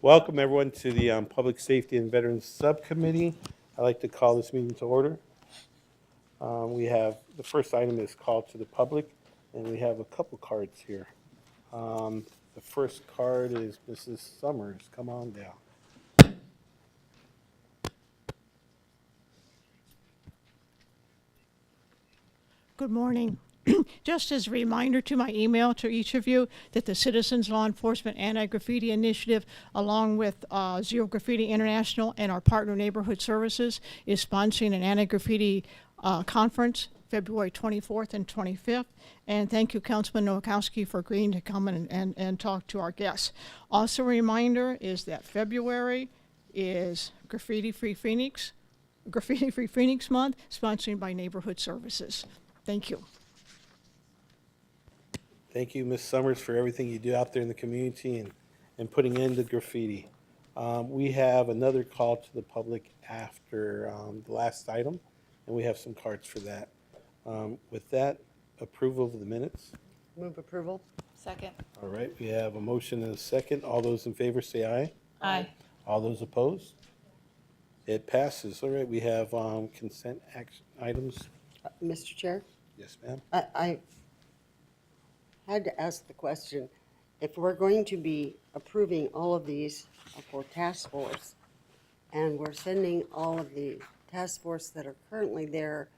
Welcome, everyone, to the Public Safety and Veterans Subcommittee. I'd like to call this meeting to order. We have, the first item is call to the public, and we have a couple cards here. The first card is Mrs. Summers. Come on down. Good morning. Just as a reminder to my email to each of you that the Citizens Law Enforcement Anti-Graffiti Initiative, along with Zero Graffiti International and our partner Neighborhood Services, is sponsoring an anti-graffiti conference February 24th and 25th. And thank you, Councilman Nowakowski, for agreeing to come and talk to our guests. Also a reminder is that February is Graffiti-Free Phoenix Month, sponsored by Neighborhood Services. Thank you. Thank you, Ms. Summers, for everything you do out there in the community and putting in the graffiti. We have another call to the public after the last item, and we have some cards for that. With that, approval of the minutes. Move approval. Second. All right, we have a motion and a second. All those in favor say aye. Aye. All those opposed? It passes. All right, we have consent action items. Mr. Chair, Yes, ma'am. I had to ask the question, if we're going to be approving all of these for task force, and we're sending all of the task force that are currently there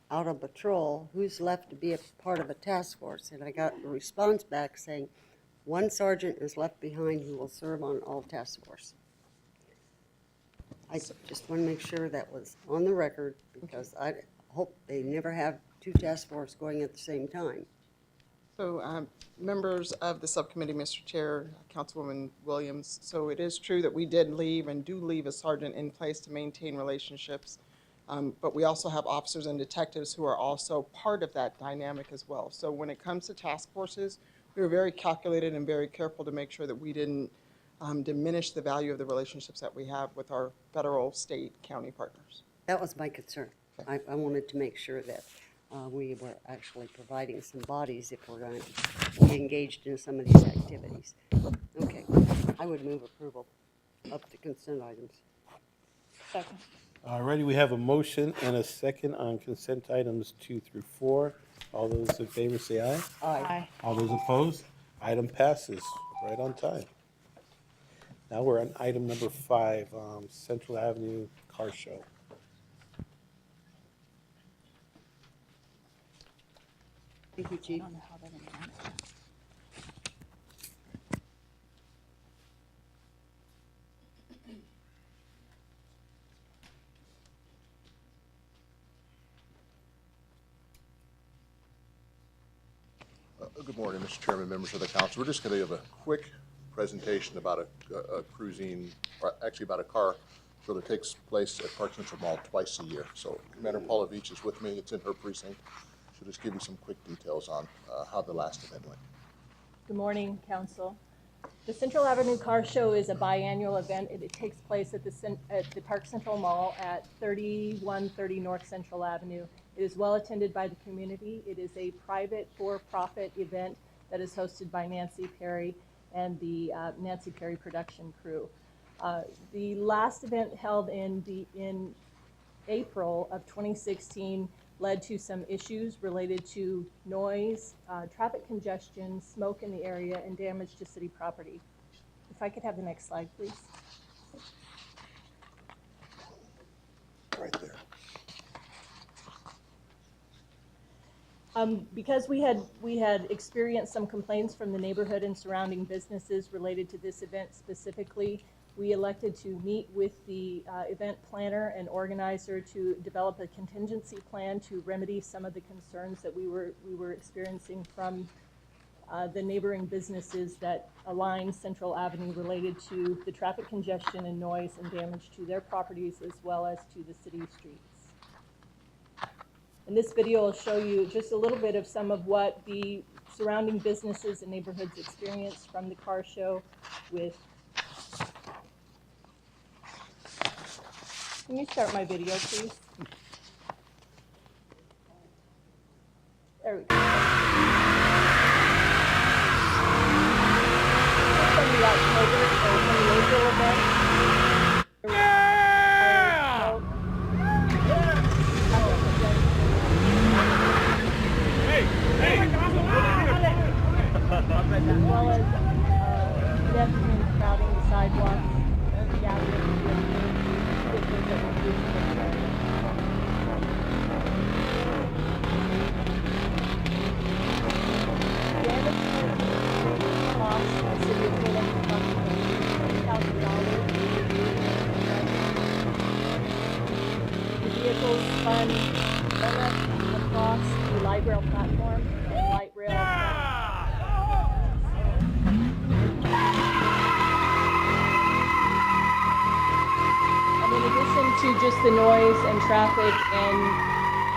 out of patrol, who's left to be a part of a task force? And I got a response back saying, one sergeant is left behind who will serve on all task force. I just want to make sure that was on the record, because I hope they never have two task force going at the same time. So, members of the subcommittee, Mr. Chair, Councilwoman Williams, so it is true that we did leave and do leave a sergeant in place to maintain relationships, but we also have officers and detectives who are also part of that dynamic as well. So when it comes to task forces, we were very calculated and very careful to make sure that we didn't diminish the value of the relationships that we have with our federal, state, county partners. That was my concern. I wanted to make sure that we were actually providing some bodies if we're going to be engaged in some of these activities. Okay, I would move approval of the consent items. Second. All righty, we have a motion and a second on consent items 2 through 4. All those in favor say aye. Aye. All those opposed? Item passes right on time. Now we're on item number 5, Central Avenue Car Show. Thank you, Chief. Good morning, Mr. Chairman, members of the council. We're just going to give a quick presentation about a cruising, or actually about a car show that takes place at Park Central Mall twice a year. So Commander Paula Beach is with me. It's in her precinct. She'll just give you some quick details on how the last event went. Good morning, Council. The Central Avenue Car Show is a biannual event. It takes place at the Park Central Mall at 3130 North Central Avenue. It is well attended by the community. It is a private for-profit event that is hosted by Nancy Perry and the Nancy Perry production crew. The last event held in April of 2016 led to some issues related to noise, traffic congestion, smoke in the area, and damage to city property. If I could have the next slide, please. Right there. Because we had experienced some complaints from the neighborhood and surrounding businesses related to this event specifically, we elected to meet with the event planner and organizer to develop a contingency plan to remedy some of the concerns that we were experiencing from the neighboring businesses that align Central Avenue related to the traffic congestion and noise and damage to their properties as well as to the city streets. And this video will show you just a little bit of some of what the surrounding businesses and neighborhoods experienced from the car show with. Can you start my video, please? There we go. From the October or from the April event. as well as pedestrians crowding the sidewalks, gathering vehicles that were using this area. Damage cost the city of Tulsa approximately $20,000. The vehicles run across the light rail platform and light rail. And in addition to just the noise and traffic and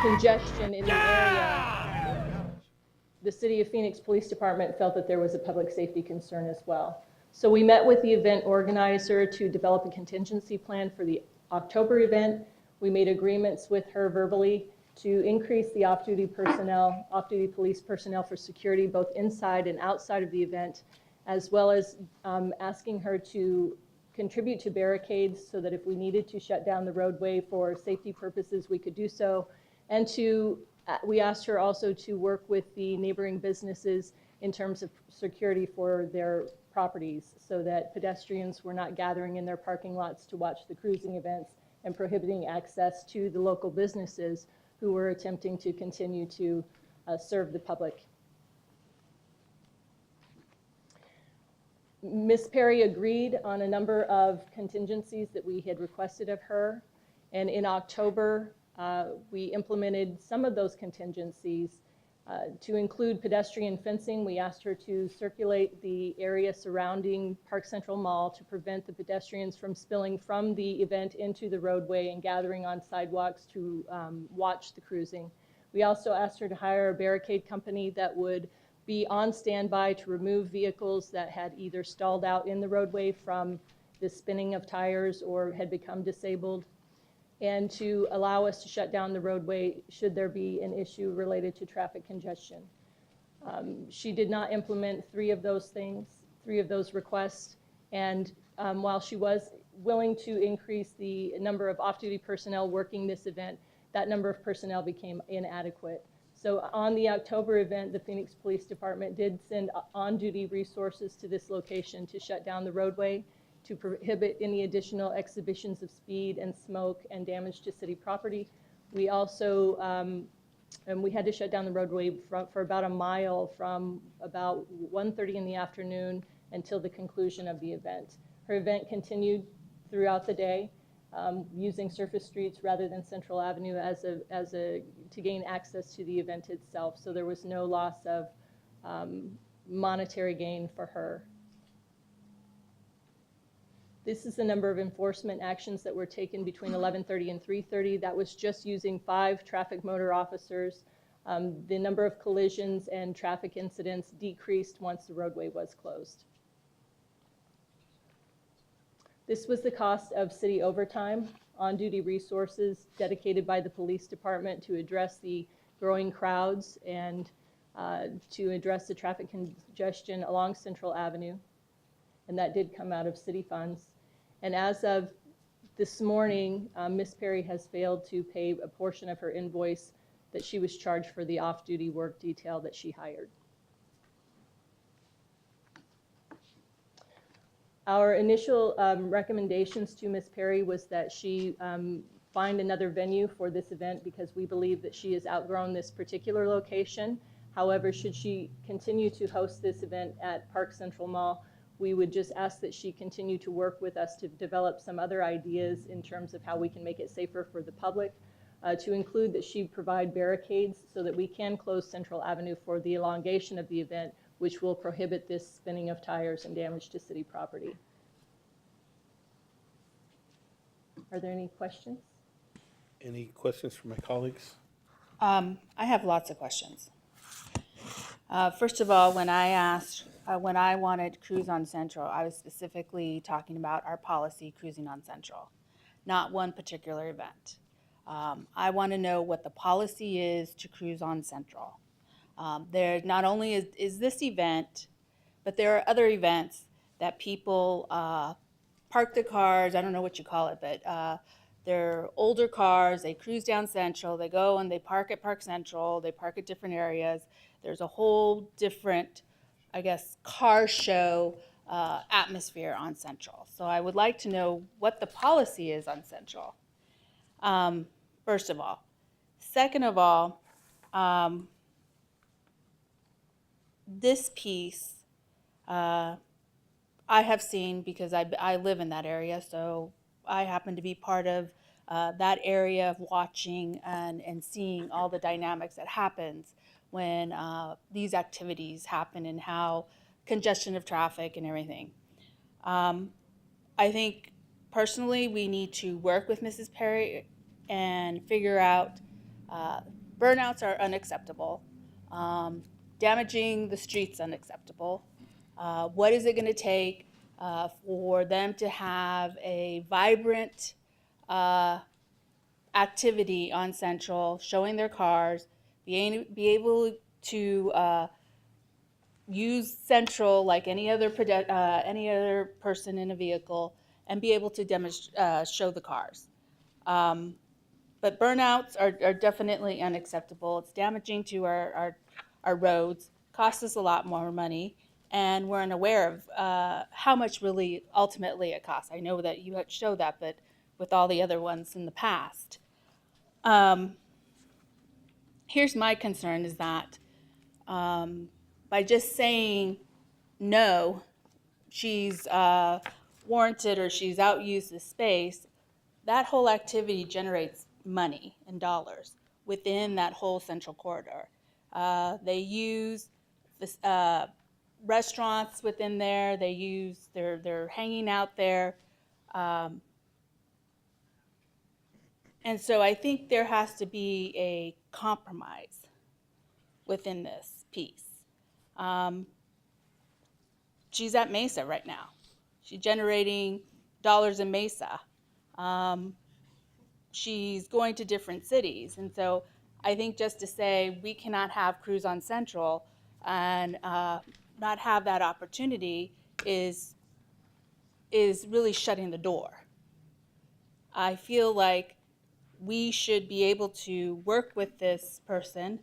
congestion in the area, the City of Phoenix Police Department felt that there was a public safety concern as well. So we met with the event organizer to develop a contingency plan for the October event. We made agreements with her verbally to increase the off-duty police personnel for security, both inside and outside of the event, as well as asking her to contribute to barricades so that if we needed to shut down the roadway for safety purposes, we could do so. And we asked her also to work with the neighboring businesses in terms of security for their properties so that pedestrians were not gathering in their parking lots to watch the cruising events and prohibiting access to the local businesses who were attempting to continue to serve the public. Ms. Perry agreed on a number of contingencies that we had requested of her, and in October, we implemented some of those contingencies to include pedestrian fencing. We asked her to circulate the area surrounding Park Central Mall to prevent the pedestrians from spilling from the event into the roadway and gathering on sidewalks to watch the cruising. We also asked her to hire a barricade company that would be on standby to remove vehicles that had either stalled out in the roadway from the spinning of tires or had become disabled, and to allow us to shut down the roadway should there be an issue related to traffic congestion. She did not implement three of those requests, and while she was willing to increase the number of off-duty personnel working this event, that number of personnel became inadequate. So on the October event, the Phoenix Police Department did send on-duty resources to this location to shut down the roadway, to prohibit any additional exhibitions of speed and smoke and damage to city property. We also, and we had to shut down the roadway for about a mile from about 1:30 in the afternoon until the conclusion of the event. Her event continued throughout the day, using surface streets rather than Central Avenue to gain access to the event itself. So there was no loss of monetary gain for her. This is the number of enforcement actions that were taken between 11:30 and 3:30. That was just using 5 traffic motor officers. The number of collisions and traffic incidents decreased once the roadway was closed. This was the cost of city overtime, on-duty resources dedicated by the police department to address the growing crowds and to address the traffic congestion along Central Avenue. And that did come out of city funds. And as of this morning, Ms. Perry has failed to pay a portion of her invoice that she was charged for the off-duty work detail that she hired. Our initial recommendations to Ms. Perry was that she find another venue for this event because we believe that she has outgrown this particular location. However, should she continue to host this event at Park Central Mall, we would just ask that she continue to work with us to develop some other ideas in terms of how we can make it safer for the public, to include that she provide barricades so that we can close Central Avenue for the elongation of the event, which will prohibit this spinning of tires and damage to city property. Are there any questions? Any questions from my colleagues? I have lots of questions. First of all, when I wanted Cruise on Central, I was specifically talking about our policy Cruising on Central, not one particular event. I want to know what the policy is to Cruise on Central. There not only is this event, but there are other events that people park their cars, I don't know what you call it, but they're older cars, they cruise down Central, they go and they park at Park Central, they park at different areas. There's a whole different I guess, car show atmosphere on Central. So I would like to know what the policy is on Central, first of all. Second of all, this piece I have seen because I live in that area, so I happen to be part of that area of watching and seeing all the dynamics that happens when these activities happen and how congestion of traffic and everything. I think personally we need to work with Mrs. Perry and figure out burnouts are unacceptable. Damaging the streets unacceptable. What is it going to take for them to have a vibrant activity on Central, showing their cars, be able to use Central like any other person in a vehicle, and be able to show the cars. But burnouts are definitely unacceptable. It's damaging to our roads, costs us a lot more money, and we're unaware of how much really ultimately it costs. I know that you had showed that, but with all the other ones in the past. Here's my concern is that by just saying no, she's warranted or she's outused the space, that whole activity generates money and dollars within that whole Central corridor. They use this, restaurants within there. They're hanging out there. And so I think there has to be a compromise within this piece. She's at Mesa right now. She's generating dollars in Mesa. She's going to different cities. And so I think just to say we cannot have crews on Central and not have that opportunity is really shutting the door. I feel like we should be able to work with this person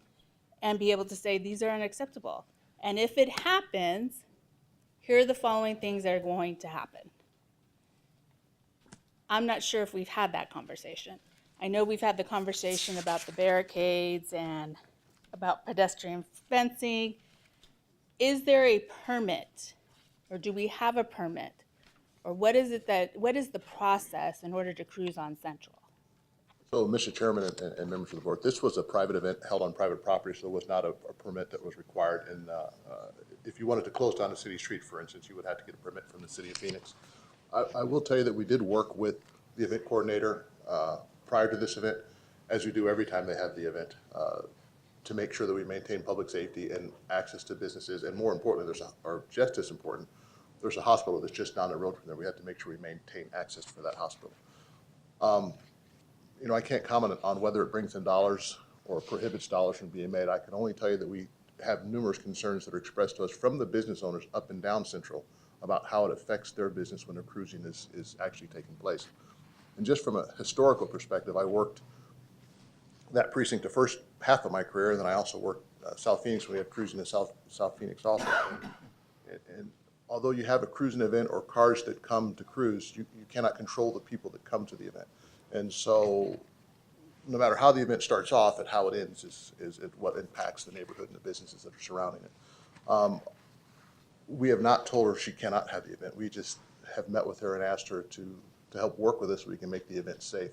and be able to say these are unacceptable. And if it happens, here are the following things that are going to happen. I'm not sure if we've had that conversation. I know we've had the conversation about the barricades and about pedestrian fencing. Is there a permit, or do we have a permit? Or what is the process in order to cruise on Central? So, Mr. Chairman and members of the board, this was a private event held on private property, so there was not a permit that was required. And if you wanted to close down a city street, for instance, you would have to get a permit from the city of Phoenix. I will tell you that we did work with the event coordinator prior to this event, as we do every time they have the event, to make sure that we maintain public safety and access to businesses. And more importantly, or just as important, there's a hospital that's just down the road from there. We have to make sure we maintain access for that hospital. You know, I can't comment on whether it brings in dollars or prohibits dollars from being made. I can only tell you that we have numerous concerns that are expressed to us from the business owners up and down Central about how it affects their business when their cruising is actually taking place. And just from a historical perspective, I worked that precinct the first half of my career, and then I also worked South Phoenix when we had cruising in South Phoenix also. And although you have a cruising event or cars that come to cruise, you cannot control the people that come to the event. And so no matter how the event starts off and how it ends is what impacts the neighborhood and the businesses that are surrounding it. We have not told her she cannot have the event. We just have met with her and asked her to help work with us so we can make the event safe.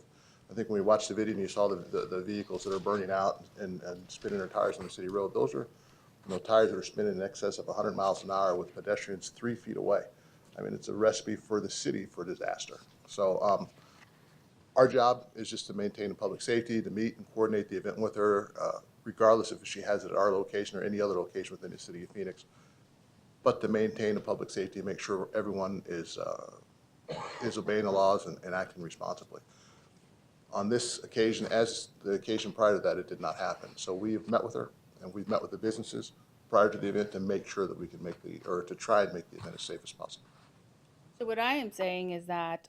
I think when we watched the video and you saw the vehicles that are burning out and spinning their tires on the city road, those are tires that are spinning in excess of 100 miles an hour with pedestrians 3 feet away. I mean, it's a recipe for the city for disaster. So our job is just to maintain the public safety, to meet and coordinate the event with her, regardless if she has it at our location or any other location within the city of Phoenix, but to maintain the public safety and make sure everyone is obeying the laws and acting responsibly. On this occasion, as the occasion prior to that, it did not happen. So we've met with her and we've met with the businesses prior to the event to make sure that we can to try and make the event as safe as possible. So what I am saying is that,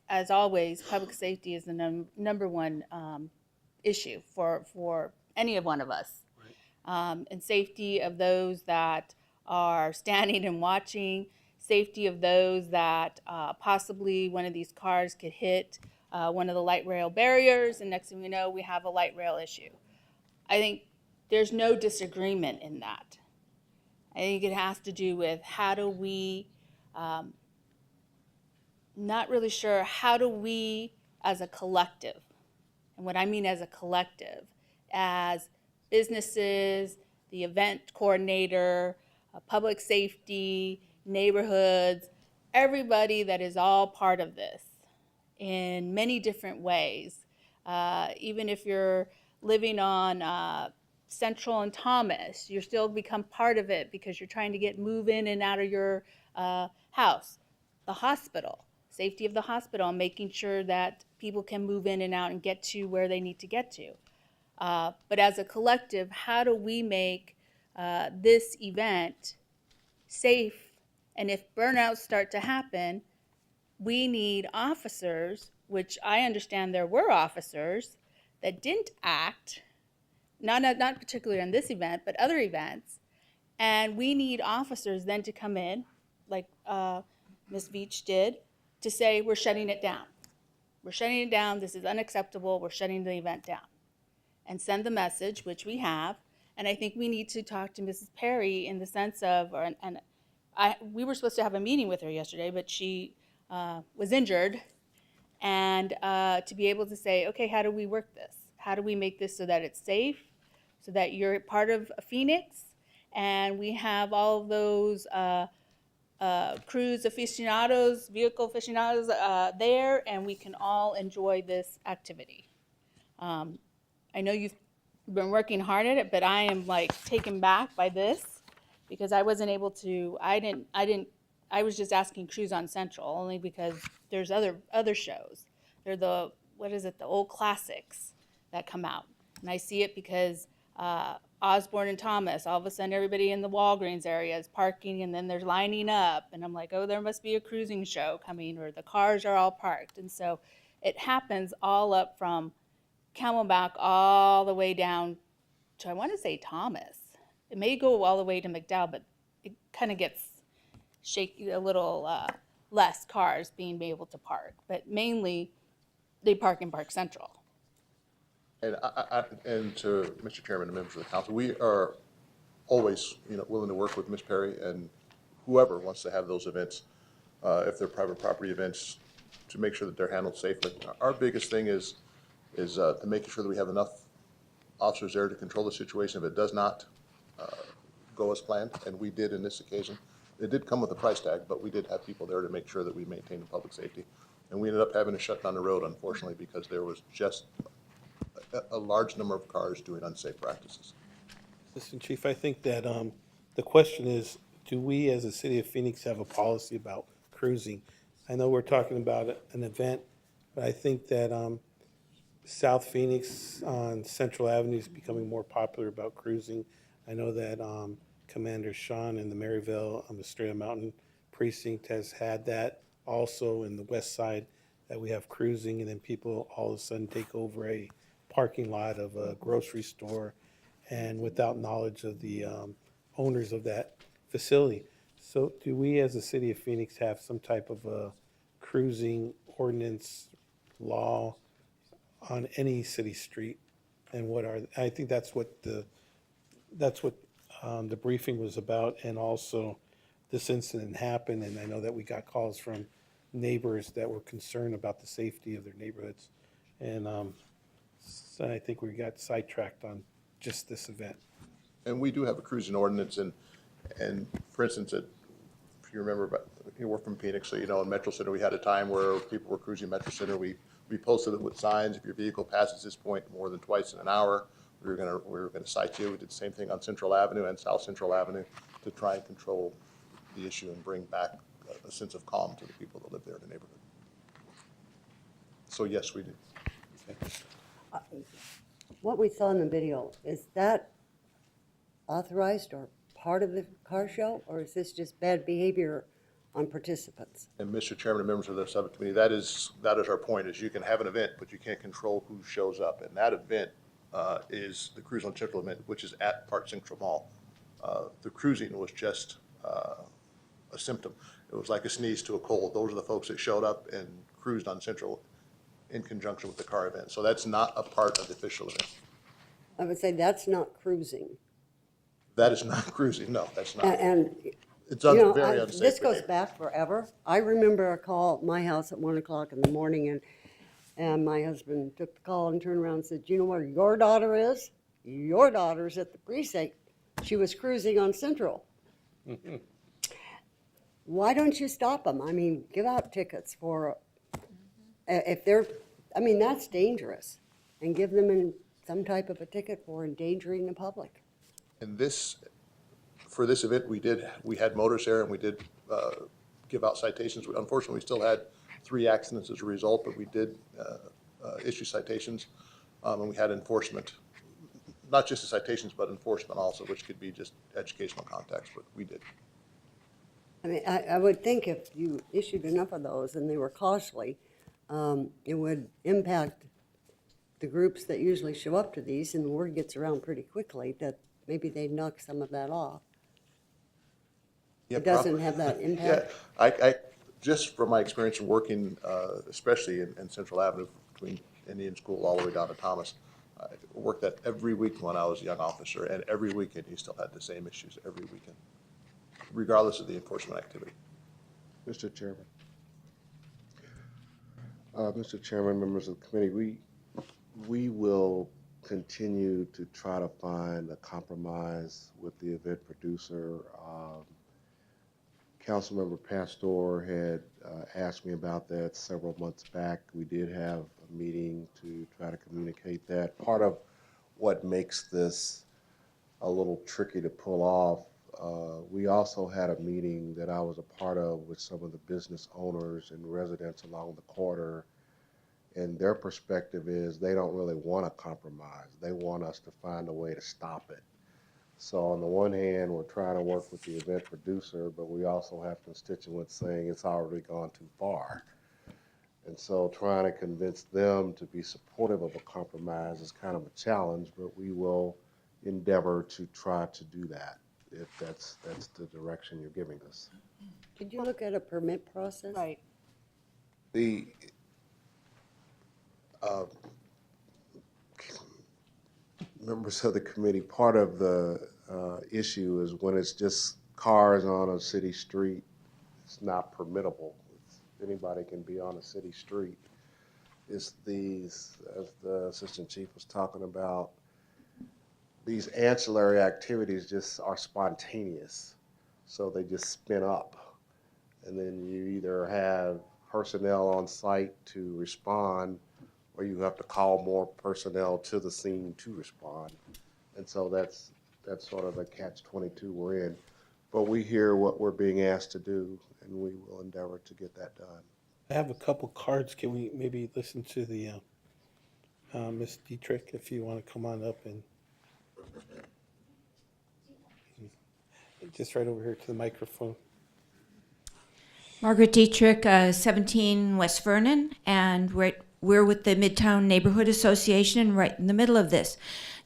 as always, public safety is the number one issue for any of one of us. And safety of those that are standing and watching, safety of those that possibly one of these cars could hit one of the light rail barriers, and next thing we know, we have a light rail issue. I think there's no disagreement in that. I think it has to do with how do we, not really sure, how do we as a collective, and what I mean as a collective, as businesses, the event coordinator, public safety, neighborhoods, everybody that is all part of this in many different ways. Even if you're living on Central and Thomas, you're still become part of it because you're trying to move in and out of your house. The hospital, safety of the hospital, and making sure that people can move in and out and get to where they need to get to. But as a collective, how do we make this event safe? And if burnouts start to happen, we need officers, which I understand there were officers that didn't act, not particularly on this event, but other events. And we need officers then to come in, like Ms. Veach did, to say, we're shutting it down. We're shutting it down. This is unacceptable. We're shutting the event down. And send the message, which we have. And I think we need to talk to Mrs. Perry in the sense of, we were supposed to have a meeting with her yesterday, but she was injured. And to be able to say, okay, how do we work this? How do we make this so that it's safe, so that you're part of Phoenix, and we have all of those cruise aficionados, vehicle aficionados there, and we can all enjoy this activity. I know you've been working hard at it, but I am like taken back by this because I wasn't able to, I was just asking Cruise on Central only because there's other shows. They're the old classics that come out. And I see it because Osborne and Thomas, all of a sudden everybody in the Walgreens area is parking and then they're lining up. And I'm like, oh, there must be a cruising show coming, or the cars are all parked. And so it happens all up from Camelback all the way down to, I want to say, Thomas. It may go all the way to McDowell, but it kind of gets shaky, a little less cars being able to park. But mainly, they park in Park Central. And and to Mr. Chairman and members of the council, we are always, willing to work with Ms. Perry and whoever wants to have those events, if they're private property events, to make sure that they're handled safely. Our biggest thing is to making sure that we have enough officers there to control the situation if it does not go as planned, and we did in this occasion. It did come with a price tag, but we did have people there to make sure that we maintained the public safety. And we ended up having to shut down the road, unfortunately, because there was just a large number of cars doing unsafe practices. Assistant Chief, I think that the question is, do we as a city of Phoenix have a policy about cruising? I know we're talking about an event, but I think that South Phoenix on Central Avenue is becoming more popular about cruising. I know that Commander Sean in the Maryville Estrella Mountain precinct has had that also in the west side, that we have cruising, and then people all of a sudden take over a parking lot of a grocery store and without knowledge of the owners of that facility. So do we as a city of Phoenix have some type of a cruising ordinance law on any city street? And I think that's what the briefing was about. And also this incident happened, and I know that we got calls from neighbors that were concerned about the safety of their neighborhoods. And so I think we got sidetracked on just this event. And we do have a cruising ordinance, and for instance, if you remember, we're from Phoenix, so in Metro Center, we had a time where people were cruising Metro Center. We posted it with signs: if your vehicle passes this point more than twice in an hour, we were gonna cite you. We did the same thing on Central Avenue and South Central Avenue to try and control the issue and bring back a sense of calm to the people that live there in the neighborhood. So yes, we do. What we saw in the video, is that authorized or part of the car show, or is this just bad behavior on participants? And Mr. Chairman and members of the subcommittee, that is our point, is you can have an event, but you can't control who shows up. And that event is the Cruise on Central event, which is at Park Central Mall. The cruising was just a symptom. It was like a sneeze to a cold. Those are the folks that showed up and cruised on Central in conjunction with the car event. So that's not a part of the official event. I would say that's not cruising. That is not cruising, no, that's not. And, It's you know, very unsafe. this goes behavior. back forever. I remember a call at my house at 1 o'clock in the morning, and my husband took the call and turned around and said, "You know where your daughter is? Your daughter's at the precinct. She was cruising on Central." Why don't you stop them? I mean, give out tickets for, if they're, I mean, that's dangerous. And give them some type of a ticket for endangering the public. And this, for this event, we had motorists there and we did give out citations. Unfortunately, we still had 3 accidents as a result, but we did issue citations. And we had enforcement, not just the citations, but enforcement also, which could be just educational context, but we did. I mean, I would think if you issued enough of those and they were costly, it would impact the groups that usually show up to these, and the word gets around pretty quickly that maybe they'd knock some of that off. Yeah, It doesn't probably. have that Yeah, impact. I, just from my experience in working, especially in Central Avenue between Indian School all the way down to Thomas, I worked that every week when I was a young officer, and every weekend you still had the same issues every weekend, regardless of the enforcement activity. Mr. Chairman. Mr. Chairman, members of the committee, we will continue to try to find a compromise with the event producer. Councilmember Pastor had asked me about that several months back. We did have a meeting to try to communicate that. Part of what makes this a little tricky to pull off, we also had a meeting that I was a part of with some of the business owners and residents along the corridor. And their perspective is they don't really want to compromise. They want us to find a way to stop it. So on the one hand, we're trying to work with the event producer, but we also have constituents saying it's already gone too far. And so trying to convince them to be supportive of a compromise is kind of a challenge, but we will endeavor to try to do that if that's the direction you're giving us. Did you look at a permit process? Right. The members of the committee, part of the issue is when it's just cars on a city street, it's not permittable. Anybody can be on a city street. It's these, as the assistant chief was talking about, these ancillary activities just are spontaneous. So they just spin up. And then you either have personnel on site to respond, or you have to call more personnel to the scene to respond. And so that's sort of a catch-22 we're in. But we hear what we're being asked to do, and we will endeavor to get that done. I have a couple cards. Can we maybe listen to the, Ms. Dietrich, if you want to come on up and just right over here to the microphone. Margaret Dietrich, 17 West Vernon, and we're with the Midtown Neighborhood Association and right in the middle of this.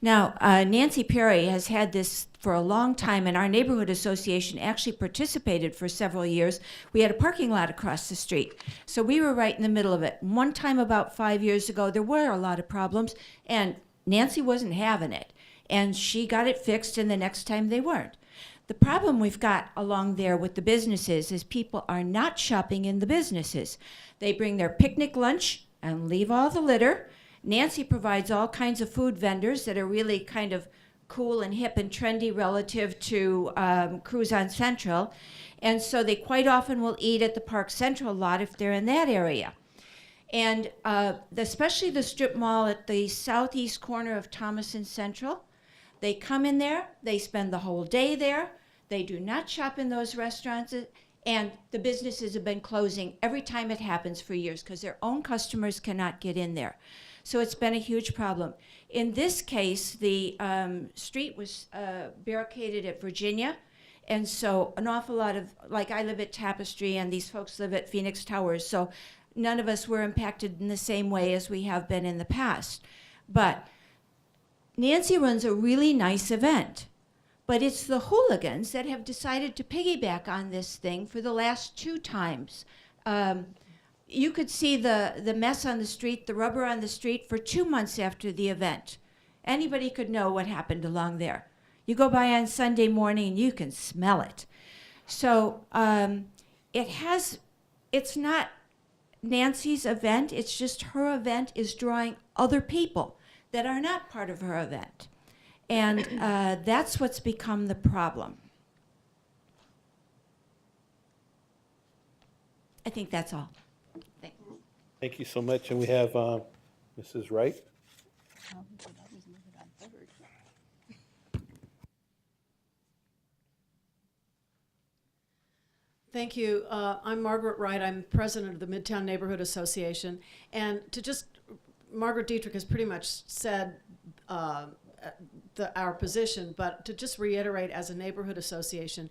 Now, Nancy Perry has had this for a long time, and our neighborhood association actually participated for several years. We had a parking lot across the street, so we were right in the middle of it. One time about 5 years ago, there were a lot of problems, and Nancy wasn't having it, and she got it fixed, and the next time they weren't. The problem we've got along there with the businesses is people are not shopping in the businesses. They bring their picnic lunch and leave all the litter. Nancy provides all kinds of food vendors that are really kind of cool and hip and trendy relative to Cruise on Central. And so they quite often will eat at the Park Central lot if they're in that area. And especially the strip mall at the southeast corner of Thomas and Central, they come in there, they spend the whole day there, they do not shop in those restaurants, and the businesses have been closing every time it happens for years because their own customers cannot get in there. So it's been a huge problem. In this case, the street was barricaded at Virginia, and so an awful lot of, like I live at Tapestry and these folks live at Phoenix Towers, so none of us were impacted in the same way as we have been in the past. But Nancy runs a really nice event, But it's the hooligans that have decided to piggyback on this thing for the last 2 times. You could see the mess on the street, the rubber on the street for 2 months after the event. Anybody could know what happened along there. You go by on Sunday morning and you can smell it. So it's not Nancy's event, it's just her event is drawing other people that are not part of her event. And that's what's become the problem. I think that's all. Thanks. Thank you so much. And we have Mrs. Wright. Thank you. I'm Margaret Wright. I'm president of the Midtown Neighborhood Association. And Margaret Dietrich has pretty much said our position, but to just reiterate, as a neighborhood association,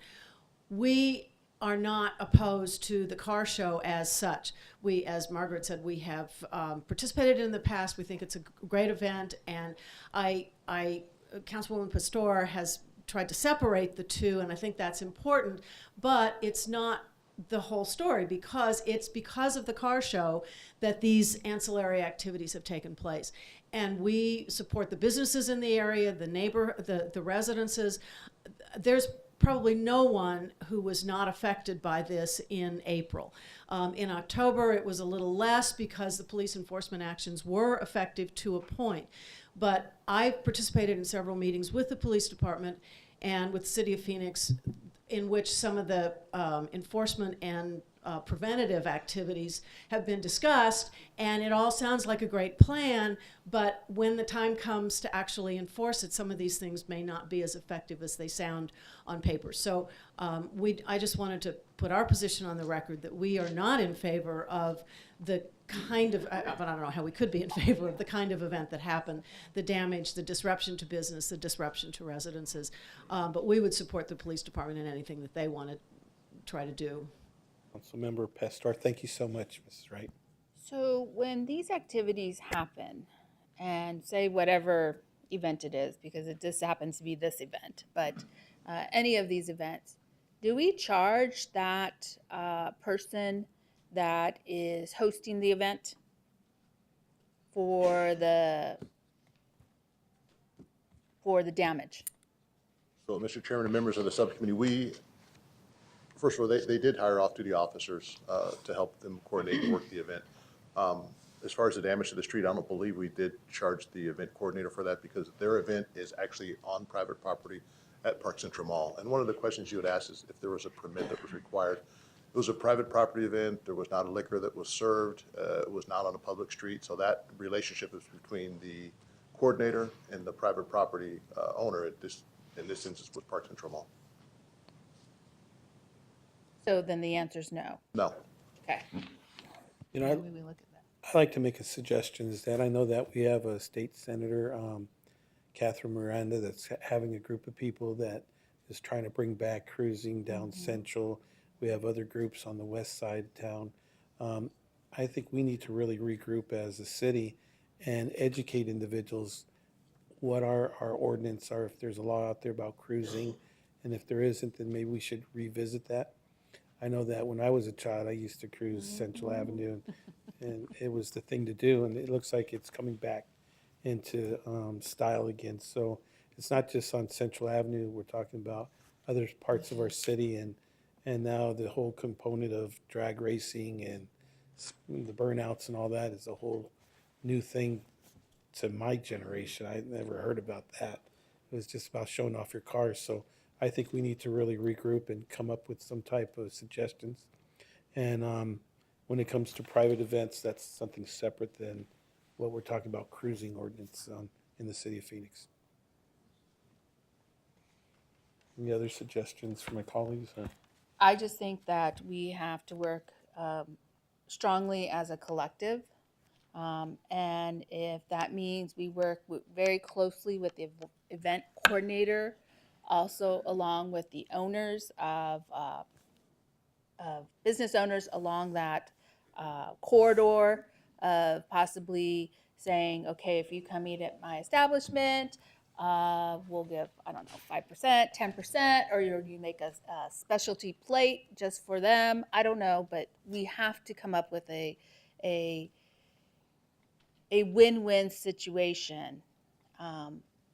we are not opposed to the car show as such. We, as Margaret said, we have participated in the past. We think it's a great event, and Councilwoman Pastor has tried to separate the two, and I think that's important, but it's not the whole story, because it's because of the car show that these ancillary activities have taken place. And we support the businesses in the area, the residences. There's probably no one who was not affected by this in April. In October, it was a little less because the police enforcement actions were effective to a point. But I participated in several meetings with the police department and with the City of Phoenix, in which some of the enforcement and preventative activities have been discussed, and it all sounds like a great plan, but when the time comes to actually enforce it, some of these things may not be as effective as they sound on paper. So I just wanted to put our position on the record that we are not in favor of the kind of, but I don't know how we could be in favor of the kind of event that happened, the damage, the disruption to business, the disruption to residences. But we would support the police department in anything that they want to try to do. Councilmember Pastor, thank you so much, Mrs. Wright. So when these activities happen, and say whatever event it is, because it just happens to be this event, but any of these events, do we charge that person that is hosting the event for the damage? So, Mr. Chairman and members of the subcommittee, first of all, they did hire off-duty officers to help them coordinate and work the event. As far as the damage to the street, I don't believe we did charge the event coordinator for that, because their event is actually on private property at Park Central Mall. And one of the questions you had asked is if there was a permit that was required. It was a private property event. There was not a liquor that was served. It was not on a public street. So that relationship is between the coordinator and the private property owner. In this instance, was Park Central Mall. So then the answer is no. No. Okay. You know, Maybe we look at that. I'd like to make a suggestion is that I know that we have a state senator, Catherine Miranda, that's having a group of people that is trying to bring back cruising down Central. We have other groups on the west side of town. I think we need to really regroup as a city and educate individuals what our ordinance are, if there's a law out there about cruising, and if there isn't, then maybe we should revisit that. I know that when I was a child, I used to cruise Central Avenue, and it was the thing to do, and it looks like it's coming back into style again. So it's not just on Central Avenue, we're talking about other parts of our city, and now the whole component of drag racing and the burnouts and all that is a whole new thing to my generation. I never heard about that. It was just about showing off your cars. So I think we need to really regroup and come up with some type of suggestions. And when it comes to private events, that's something separate than what we're talking about cruising ordinance in the city of Phoenix. Any other suggestions from my colleagues? Or? I just think that we have to work strongly as a collective. And if that means we work very closely with the event coordinator, also along with the owners of business owners along that corridor, of possibly saying, okay, if you come eat at my establishment, we'll give, I don't know, 5%, 10%, or you make a specialty plate just for them. I don't know, but we have to come up with a win-win situation.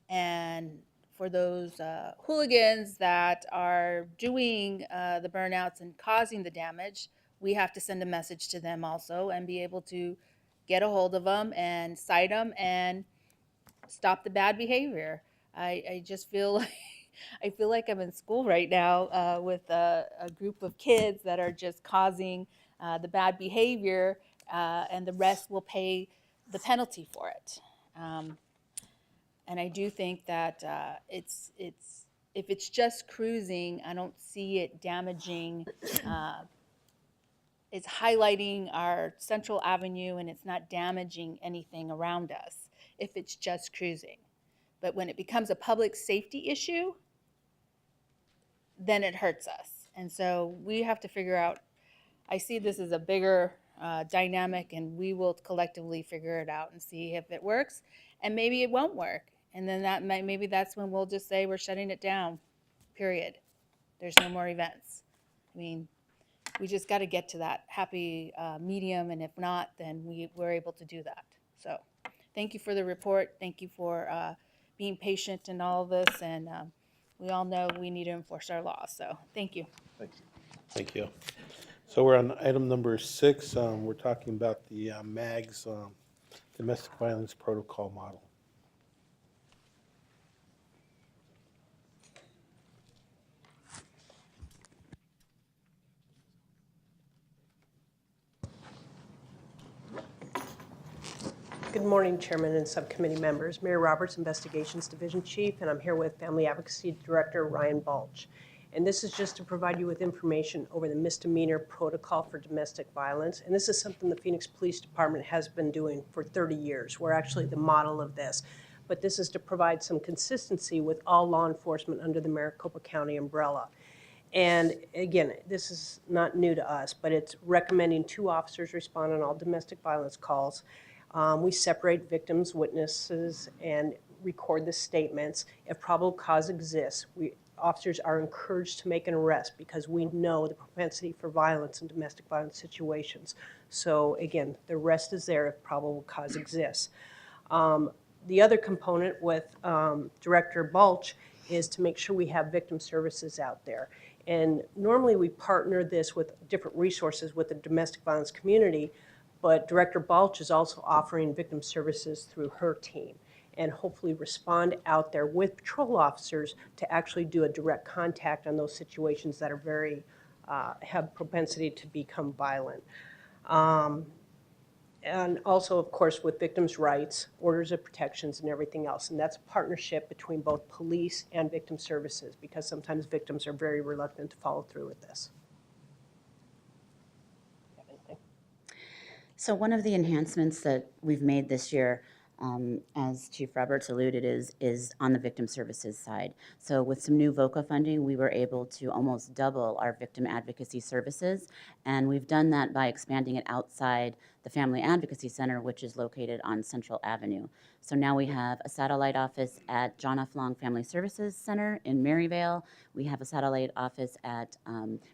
And for those hooligans that are doing the burnouts and causing the damage, we have to send a message to them also and be able to get a hold of them and cite them and stop the bad behavior. I just feel like I feel like I'm in school right now with a group of kids that are just causing the bad behavior, and the rest will pay the penalty for it. And I do think that it's if it's just cruising, I don't see it damaging. It's highlighting our Central Avenue, and it's not damaging anything around us if it's just cruising. But when it becomes a public safety issue, then it hurts us. And so we have to figure out, I see this as a bigger dynamic, and we will collectively figure it out and see if it works. And maybe it won't work. And then maybe that's when we'll just say we're shutting it down, period. There's no more events. I mean, we just got to get to that happy medium, and if not, then we're able to do that. So thank you for the report. Thank you for being patient in all of this, and we all know we need to enforce our laws. So thank you. Thank you. Thank you. So we're on item number 6. We're talking about the MAGS domestic violence protocol model. Good morning, Chairman and subcommittee members. Mary Roberts, Investigations Division Chief, and I'm here with Family Advocacy Director Ryan Balch. And this is just to provide you with information over the misdemeanor protocol for domestic violence. And this is something the Phoenix Police Department has been doing for 30 years. We're actually the model of this. But this is to provide some consistency with all law enforcement under the Maricopa County umbrella. And again, this is not new to us, but it's recommending 2 officers respond on all domestic violence calls. We separate victims, witnesses, and record the statements. If probable cause exists, officers are encouraged to make an arrest because we know the propensity for violence in domestic violence situations. So again, the arrest is there if probable cause exists. The other component with Director Balch is to make sure we have victim services out there. And normally we partner this with different resources with the domestic violence community, but Director Balch is also offering victim services through her team and hopefully respond out there with patrol officers to actually do a direct contact on those situations that are very, have propensity to become violent. And also, of course, with victims' rights, orders of protections, and everything else. And that's a partnership between both police and victim services because sometimes victims are very reluctant to follow through with this. So one of the enhancements that we've made this year, as Chief Roberts alluded, is on the victim services side. So with some new VOCA funding, we were able to almost double our victim advocacy services, and we've done that by expanding it outside the Family Advocacy Center, which is located on Central Avenue. So now we have a satellite office at John F. Long Family Services Center in Maryvale. We have a satellite office at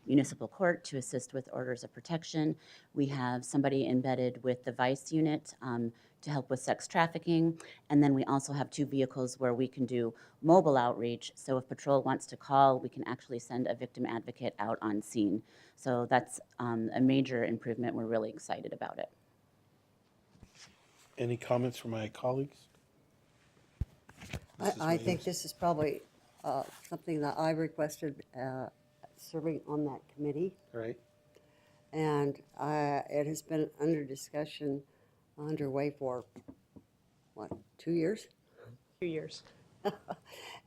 Municipal Court to assist with orders of protection. We have somebody embedded with the Vice unit to help with sex trafficking. And then we also have 2 vehicles where we can do mobile outreach. So if patrol wants to call, we can actually send a victim advocate out on scene. So that's a major improvement. We're really excited about it. Any comments from my colleagues? I think this is probably something that I requested serving on that committee. Right. And it has been under discussion, underway for, what, 2 years? 2 years.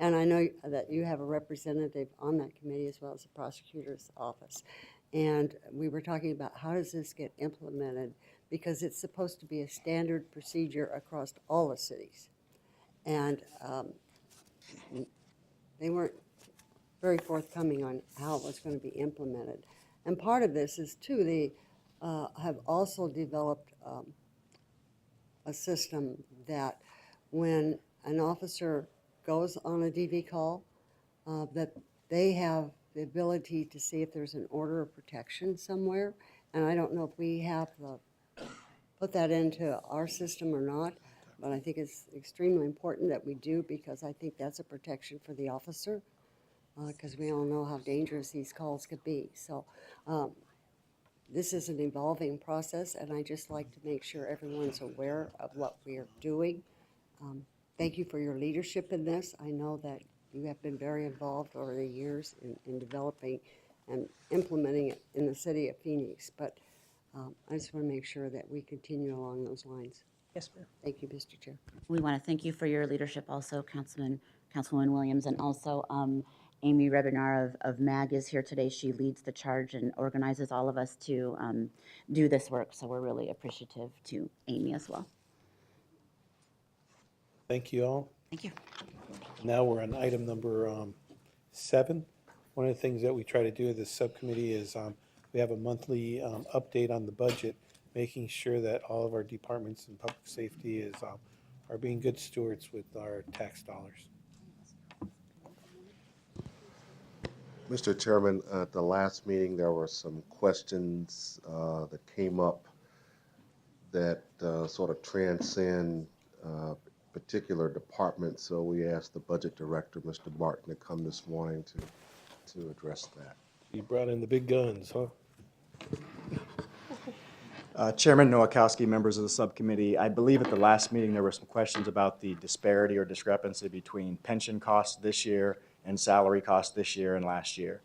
And I know that you have a representative on that committee as well as the prosecutor's office. And we were talking about how does this get implemented, because it's supposed to be a standard procedure across all the cities. And they weren't very forthcoming on how it was going to be implemented. And part of this is, too, they have also developed a system that when an officer goes on a DV call, that they have the ability to see if there's an order of protection somewhere. And I don't know if we have put that into our system or not, but I think it's extremely important that we do, because I think that's a protection for the officer, because we all know how dangerous these calls could be. So this is an evolving process, and I just like to make sure everyone's aware of what we are doing. Thank you for your leadership in this. I know that you have been very involved over the years in developing and implementing it in the city of Phoenix, but I just want to make sure that we continue along those lines. Yes, ma'am. Thank you, Mr. Chair. We want to thank you for your leadership also, Councilwoman Williams, and also Amy Rebinar of MAG is here today. She leads the charge and organizes all of us to do this work, so we're really appreciative to Amy as well. Thank you all. Thank you. Now we're on item number 7. One of the things that we try to do at this subcommittee is we have a monthly update on the budget, making sure that all of our departments in public safety are being good stewards with our tax dollars. Mr. Chairman, at the last meeting, there were some questions that came up that sort of transcend particular departments. So we asked the budget director, Mr. Martin, to come this morning to address that. You brought in the big guns, huh? Chairman Nowakowski, members of the subcommittee, I believe at the last meeting there were some questions about the disparity or discrepancy between pension costs this year and salary costs this year and last year.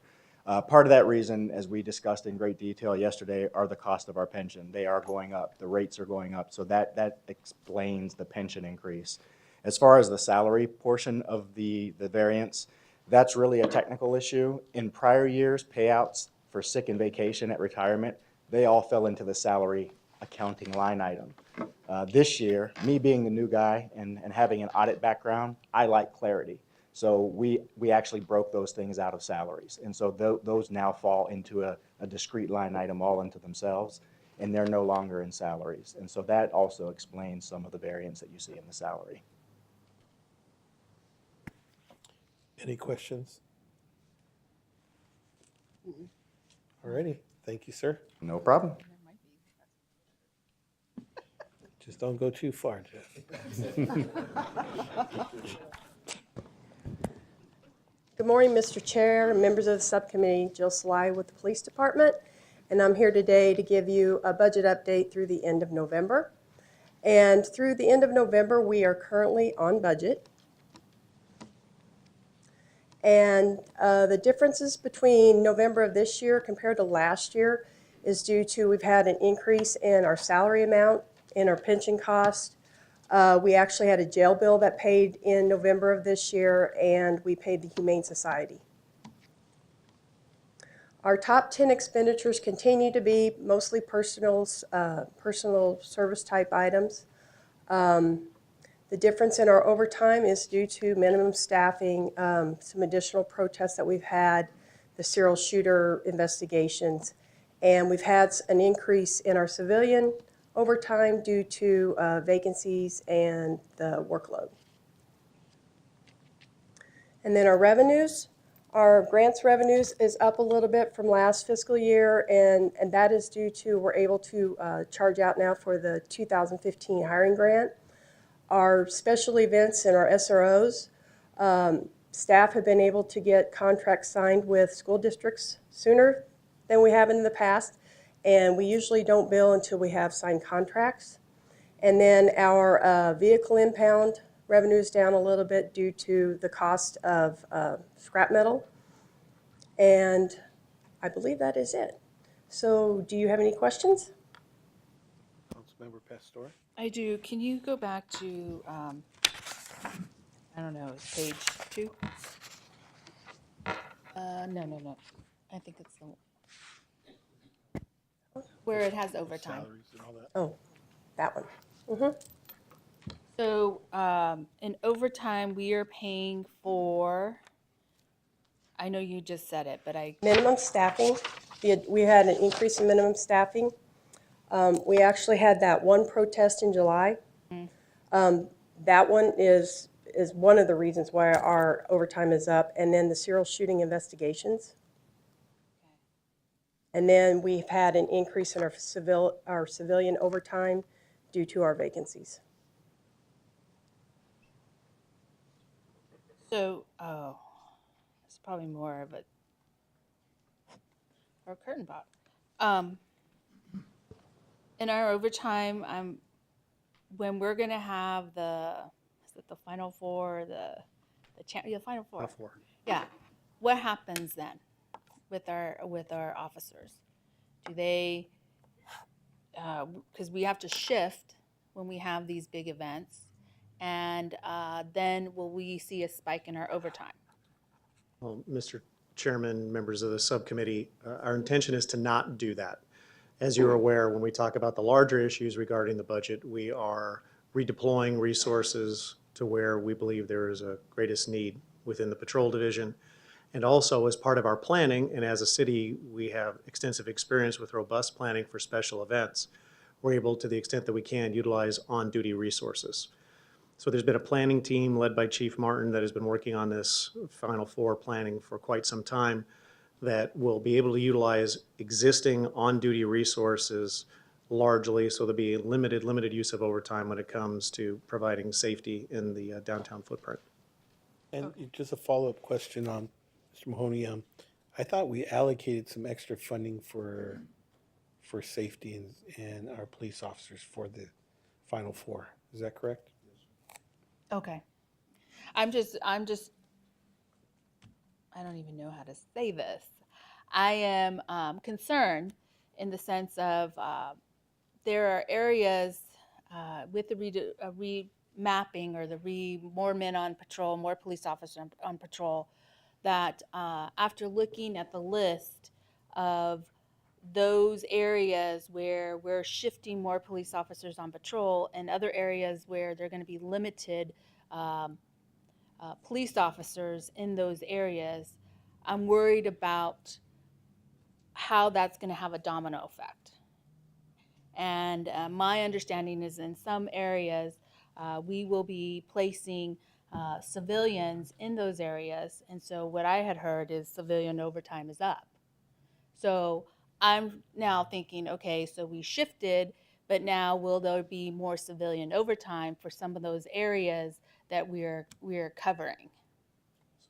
Part of that reason, as we discussed in great detail yesterday, are the cost of our pension. They are going up, the rates are going up, so that explains the pension increase. As far as the salary portion of the variance, that's really a technical issue. In prior years, payouts for sick and vacation at retirement, they all fell into the salary accounting line item. This year, me being the new guy and having an audit background, I like clarity. So we actually broke those things out of salaries. And so those now fall into a discrete line item all into themselves, and they're no longer in salaries. And so that also explains some of the variance that you see in the salary. Any questions? All righty. Thank you, sir. No problem. Just don't go too far, Jeff. Good morning, Mr. Chair, and members of the subcommittee. Jill Sly with the Police Department, and I'm here today to give you a budget update through the end of November. And through the end of November, we are currently on budget. And the differences between November of this year compared to last year is due to we've had an increase in our salary amount, in our pension cost. We actually had a jail bill that paid in November of this year, and we paid the Humane Society. Our top 10 expenditures continue to be mostly personal service type items. The difference in our overtime is due to minimum staffing, some additional protests that we've had, the serial shooter investigations, and we've had an increase in our civilian overtime due to vacancies and the workload. And then our revenues, our grants revenues is up a little bit from last fiscal year, and that is due to we're able to charge out now for the 2015 hiring grant. Our special events and our SROs, staff have been able to get contracts signed with school districts sooner than we have in the past, and we usually don't bill until we have signed contracts. And then our vehicle impound revenue is down a little bit due to the cost of scrap metal. And I believe that is it. So do you have any questions? Councilmember Pastor? I do. Can you go back to, I don't know, page 2? No. I think it's the where it has overtime. Salaries and all that. Oh, that one. Mm-hmm. So in overtime, we are paying for, I know you just said it, but Minimum staffing. We had an increase in minimum staffing. We actually had that one protest in July. That one is is one of the reasons why our overtime is up, and then the serial shooting investigations. And then we've had an increase in our civilian overtime due to our vacancies. So, it's probably more of a, or a curtain pop. In our overtime, when we're gonna have is it the Final Four, the Final Four? Final four. Yeah. What happens then with our officers? Do they, because we have to shift when we have these big events, and then will we see a spike in our overtime? Well, Mr. Chairman, members of the subcommittee, our intention is to not do that. As you're aware, when we talk about the larger issues regarding the budget, we are redeploying resources to where we believe there is a greatest need within the patrol division. And also, as part of our planning, and as a city, we have extensive experience with robust planning for special events. We're able, to the extent that we can, utilize on-duty resources. So there's been a planning team led by Chief Martin that has been working on this Final Four planning for quite some time, that will be able to utilize existing on-duty resources largely, so there'll be limited use of overtime when it comes to providing safety in the downtown footprint. And just a follow-up question on, Mr. Mahoney, I thought we allocated some extra funding for safety and our police officers for the Final Four. Is that correct? Okay. I don't even know how to say this. I am concerned in the sense of there are areas with the remapping or more men on patrol, more police officers on patrol, that after looking at the list of those areas where we're shifting more police officers on patrol and other areas where they're going to be limited police officers in those areas, I'm worried about how that's going to have a domino effect. And my understanding is in some areas, we will be placing civilians in those areas. And so what I had heard is civilian overtime is up. So I'm now thinking, okay, so we shifted, but now will there be more civilian overtime for some of those areas that we're covering?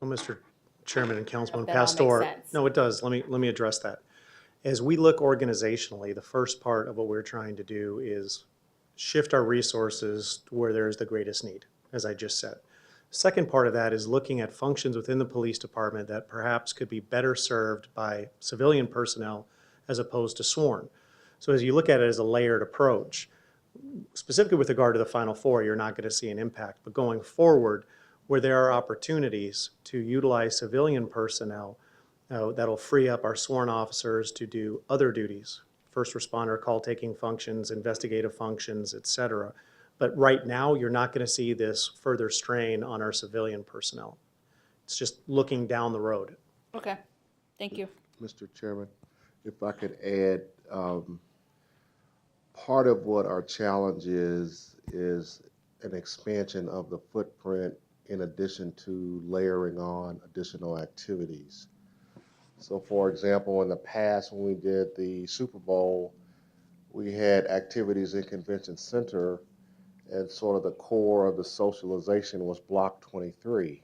So, Mr. Chairman and Councilman That all makes Pastor, sense. no, it does. Let me address that. As we look organizationally, the first part of what we're trying to do is shift our resources to where there is the greatest need, as I just said. Second part of that is looking at functions within the police department that perhaps could be better served by civilian personnel as opposed to sworn. So as you look at it as a layered approach, specifically with regard to the Final Four, you're not going to see an impact. But going forward, where there are opportunities to utilize civilian personnel, that'll free up our sworn officers to do other duties, first responder call-taking functions, investigative functions, et cetera. But right now, you're not going to see this further strain on our civilian personnel. It's just looking down the road. Okay, thank you. Mr. Chairman, if I could add, part of what our challenge is an expansion of the footprint in addition to layering on additional activities. So for example, in the past when we did the Super Bowl, we had activities in Convention Center, and sort of the core of the socialization was Block 23.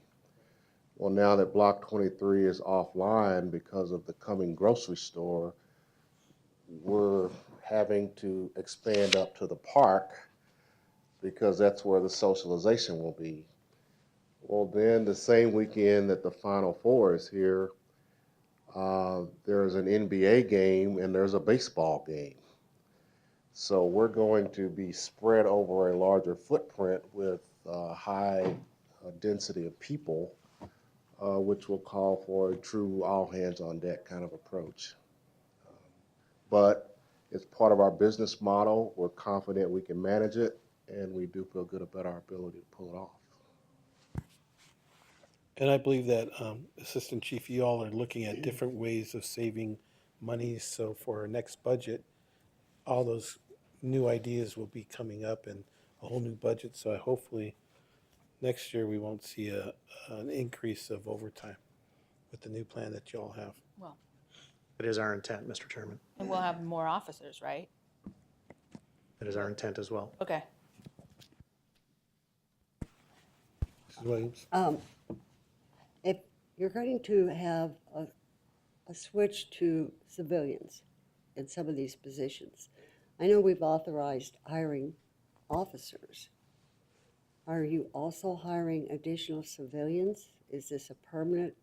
Well, now that Block 23 is offline because of the coming grocery store, we're having to expand up to the park because that's where the socialization will be. Well, then the same weekend that the Final Four is here, there's an NBA game and there's a baseball game. So we're going to be spread over a larger footprint with high density of people, which will call for a true all-hands-on-deck kind of approach. But it's part of our business model. We're confident we can manage it, and we do feel good about our ability to pull it off. And I believe that, Assistant Chief, you all are looking at different ways of saving money. So for our next budget, all those new ideas will be coming up in a whole new budget. So hopefully next year we won't see an increase of overtime with the new plan that you all have. Well, It is our intent, Mr. Chairman. and we'll have more officers, right? It is our intent as well. Okay. Mrs. Williams? If you're going to have a switch to civilians in some of these positions, I know we've authorized hiring officers. Are you also hiring additional civilians? Is this a permanent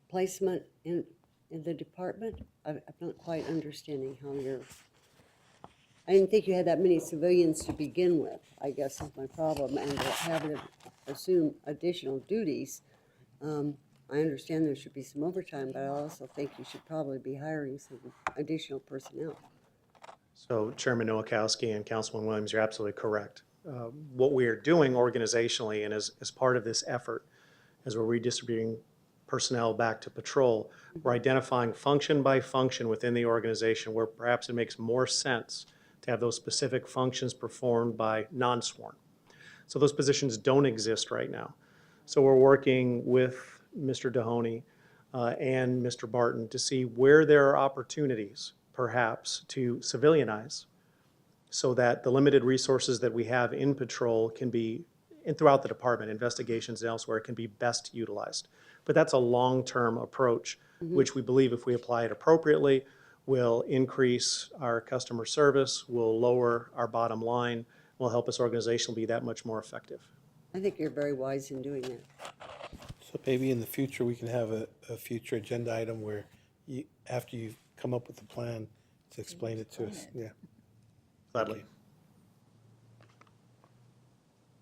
placement in the department? I'm not quite understanding how you're, I didn't think you had that many civilians to begin with, I guess is my problem, and to have them assume additional duties. I understand there should be some overtime, but I also think you should probably be hiring some additional personnel. So Chairman Nowakowski and Councilman Williams, you're absolutely correct. What we are doing organizationally and as part of this effort, as we're redistributing personnel back to patrol, we're identifying function by function within the organization where perhaps it makes more sense to have those specific functions performed by non-sworn. So those positions don't exist right now. So we're working with Mr. Dahoney and Mr. Barton to see where there are opportunities perhaps to civilianize so that the limited resources that we have in patrol can be, and throughout the department, investigations and elsewhere, can be best utilized. But that's a long-term approach, which we believe if we apply it appropriately, will increase our customer service, will lower our bottom line, will help us organizationally be that much more effective. I think you're very wise in doing that. So maybe in the future, we can have a future agenda item where you, after you've come up with the plan, to explain it to us. Yeah. Gladly.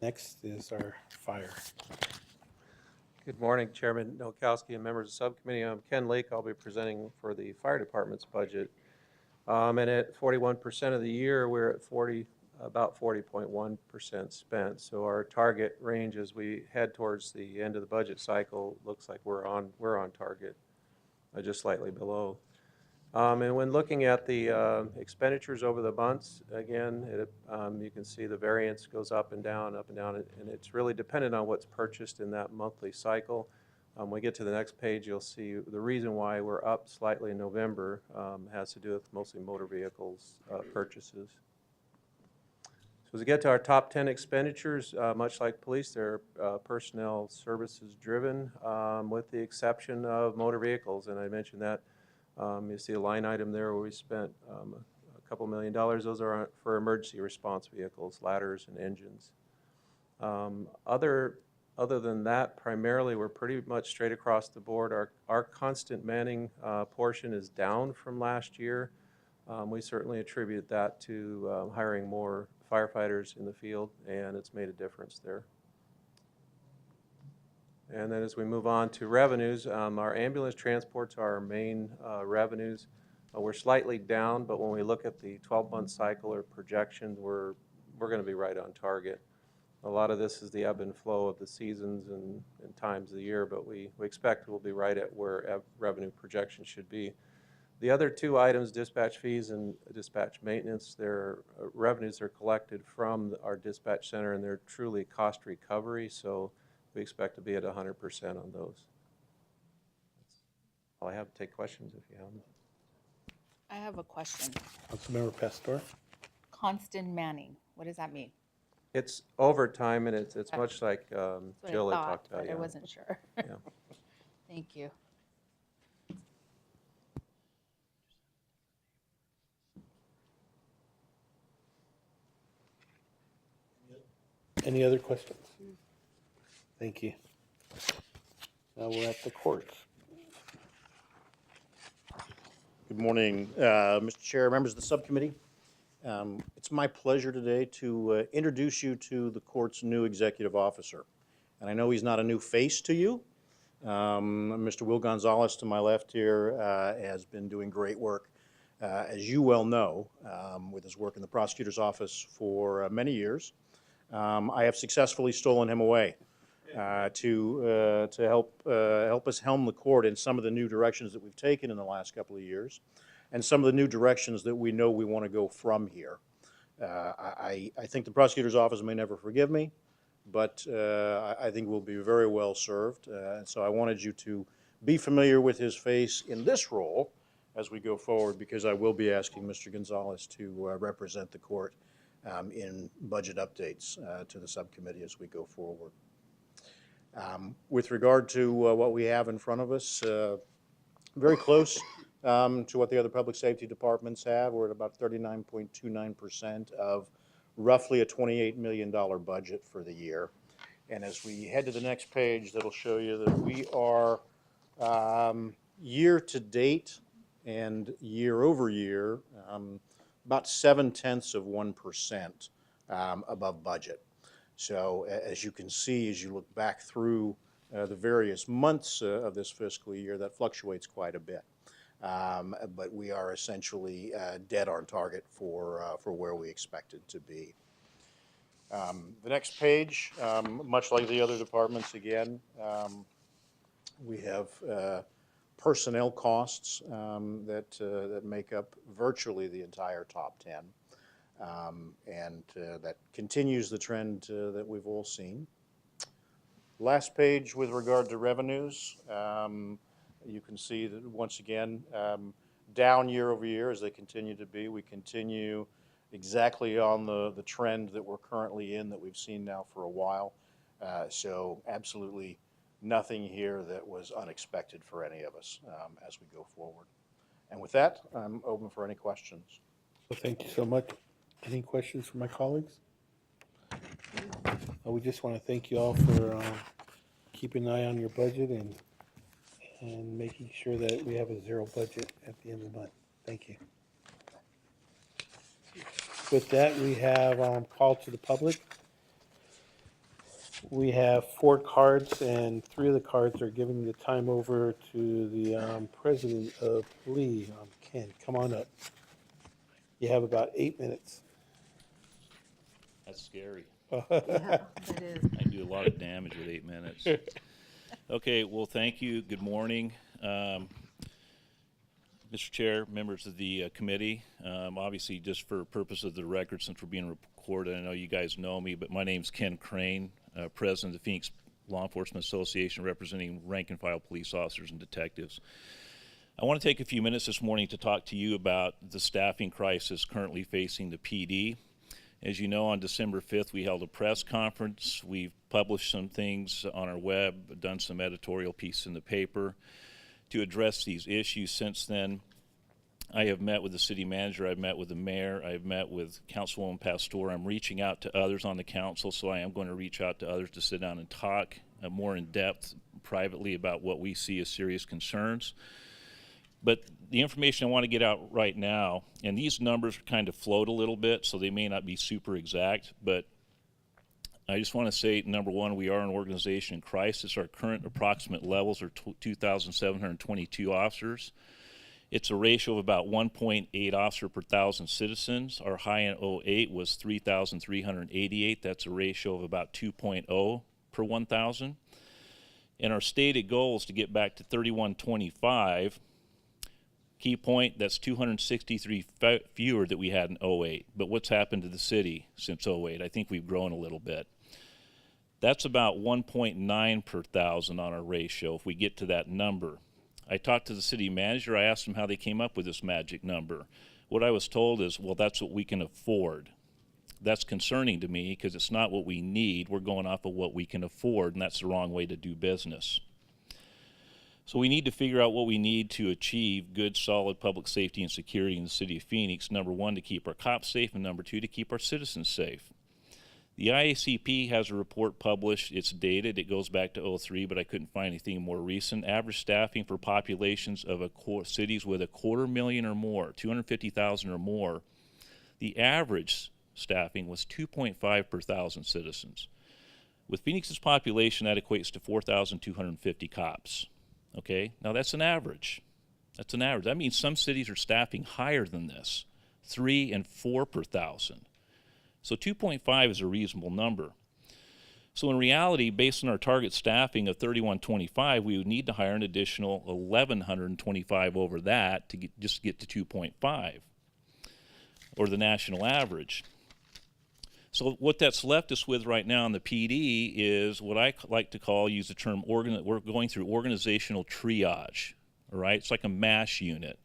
Next is our fire. Good morning, Chairman Nowakowski and members of the subcommittee. I'm Ken Lake. I'll be presenting for the fire department's budget. And at 41% of the year, we're at about 40.1% spent. So our target range as we head towards the end of the budget cycle looks like we're on target, just slightly below. And when looking at the expenditures over the months, again, you can see the variance goes up and down, and it's really dependent on what's purchased in that monthly cycle. When we get to the next page, you'll see the reason why we're up slightly in November has to do with mostly motor vehicles purchases. So as we get to our top 10 expenditures, much like police, they're personnel services driven, with the exception of motor vehicles, and I mentioned that. You see a line item there where we spent a couple $1 million. Those are for emergency response vehicles, ladders and engines. Other than that, primarily we're pretty much straight across the board. Our constant manning portion is down from last year. We certainly attribute that to hiring more firefighters in the field, and it's made a difference there. And then as we move on to revenues, our ambulance transports are our main revenues. We're slightly down, but when we look at the 12-month cycle or projection, we're going to be right on target. A lot of this is the ebb and flow of the seasons and times of the year, but we expect we'll be right at where revenue projections should be. The other two items, dispatch fees and dispatch maintenance, their revenues are collected from our dispatch center, and they're truly cost recovery, so we expect to be at 100% on those. That's all I have to take questions if you have them. I have a question. Councilmember Pastor? Constant manning, what does that mean? It's overtime, and it's much like That's what Jill I had thought, talked about. but I wasn't sure. Yeah. Thank you. Any other questions? Thank you. Now we're at the courts. Good morning, Mr. Chair, members of the subcommittee. It's my pleasure today to introduce you to the court's new executive officer. And I know he's not a new face to you. Mr. Will Gonzalez to my left here has been doing great work, as you well know, with his work in the prosecutor's office for many years. I have successfully stolen him away to help us helm the court in some of the new directions that we've taken in the last couple of years, and some of the new directions that we know we want to go from here. I think the prosecutor's office may never forgive me, but I think we'll be very well served. And so I wanted you to be familiar with his face in this role as we go forward, because I will be asking Mr. Gonzalez to represent the court in budget updates to the subcommittee as we go forward. With regard to what we have in front of us, very close to what the other public safety departments have. We're at about 39.29% of roughly a $28 million budget for the year. And as we head to the next page, that'll show you that we are year to date and year over year about 0.7% above budget. So as you can see, as you look back through the various months of this fiscal year, that fluctuates quite a bit. But we are essentially dead on target for where we expected to be. The next page, much like the other departments again, we have personnel costs that make up virtually the entire top 10. And that continues the trend that we've all seen. Last page with regard to revenues, you can see that once again, down year over year as they continue to be. We continue exactly on the trend that we're currently in, that we've seen now for a while. So absolutely nothing here that was unexpected for any of us as we go forward. And with that, I'm open for any questions. Well, thank you so much. Any questions from my colleagues? We just want to thank you all for keeping an eye on your budget and making sure that we have a zero budget at the end of the month. Thank you. With that, we have call to the public. We have 4 cards, and 3 of the cards are giving the time over to the president of Lee. Ken, come on up. You have about 8 minutes. That's scary. Yeah, it is. I do a lot of damage with 8 minutes. Okay, well, thank you. Good morning. Mr. Chair, members of the committee, obviously just for purpose of the record, since we're being recorded, I know you guys know me, but my name's Ken Crane, President of the Phoenix Law Enforcement Association, representing rank and file police officers and detectives. I want to take a few minutes this morning to talk to you about the staffing crisis currently facing the PD. As you know, on December 5th, we held a press conference. We've published some things on our web, done some editorial pieces in the paper to address these issues. Since then, I have met with the city manager, I've met with the mayor, I've met with Councilwoman Pastor. I'm reaching out to others on the council, so I am going to reach out to others to sit down and talk more in depth privately about what we see as serious concerns. But the information I want to get out right now, and these numbers kind of float a little bit, so they may not be super exact, but I just want to say, number one, we are an organization in crisis. Our current approximate levels are 2,722 officers. It's a ratio of about 1.8 officer per 1,000 citizens. Our high in 08 was 3,388. That's a ratio of about 2.0 per 1,000. And our stated goal is to get back to 3125. Key point, that's 263 fewer that we had in 08. But what's happened to the city since 08? I think we've grown a little bit. That's about 1.9 per 1,000 on our ratio if we get to that number. I talked to the city manager. I asked him how they came up with this magic number. What I was told is, well, that's what we can afford. That's concerning to me because it's not what we need. We're going off of what we can afford, and that's the wrong way to do business. So we need to figure out what we need to achieve good, solid public safety and security in the city of Phoenix. Number one, to keep our cops safe, and number two, to keep our citizens safe. The IACP has a report published. It's dated. It goes back to 03, but I couldn't find anything more recent. Average staffing for populations of cities with 250,000 or more, 250,000 or more, the average staffing was 2.5 per 1,000 citizens. With Phoenix's population, that equates to 4,250 cops. Okay, now that's an average. That's an average. That means some cities are staffing higher than this, 3 and 4 per 1,000. So 2.5 is a reasonable number. So in reality, based on our target staffing of 3,125, we would need to hire an additional 1,125 over that to just get to 2.5, or the national average. So what that's left us with right now in the PD is what I like to use the term, we're going through organizational triage, all right? It's like a MASH unit.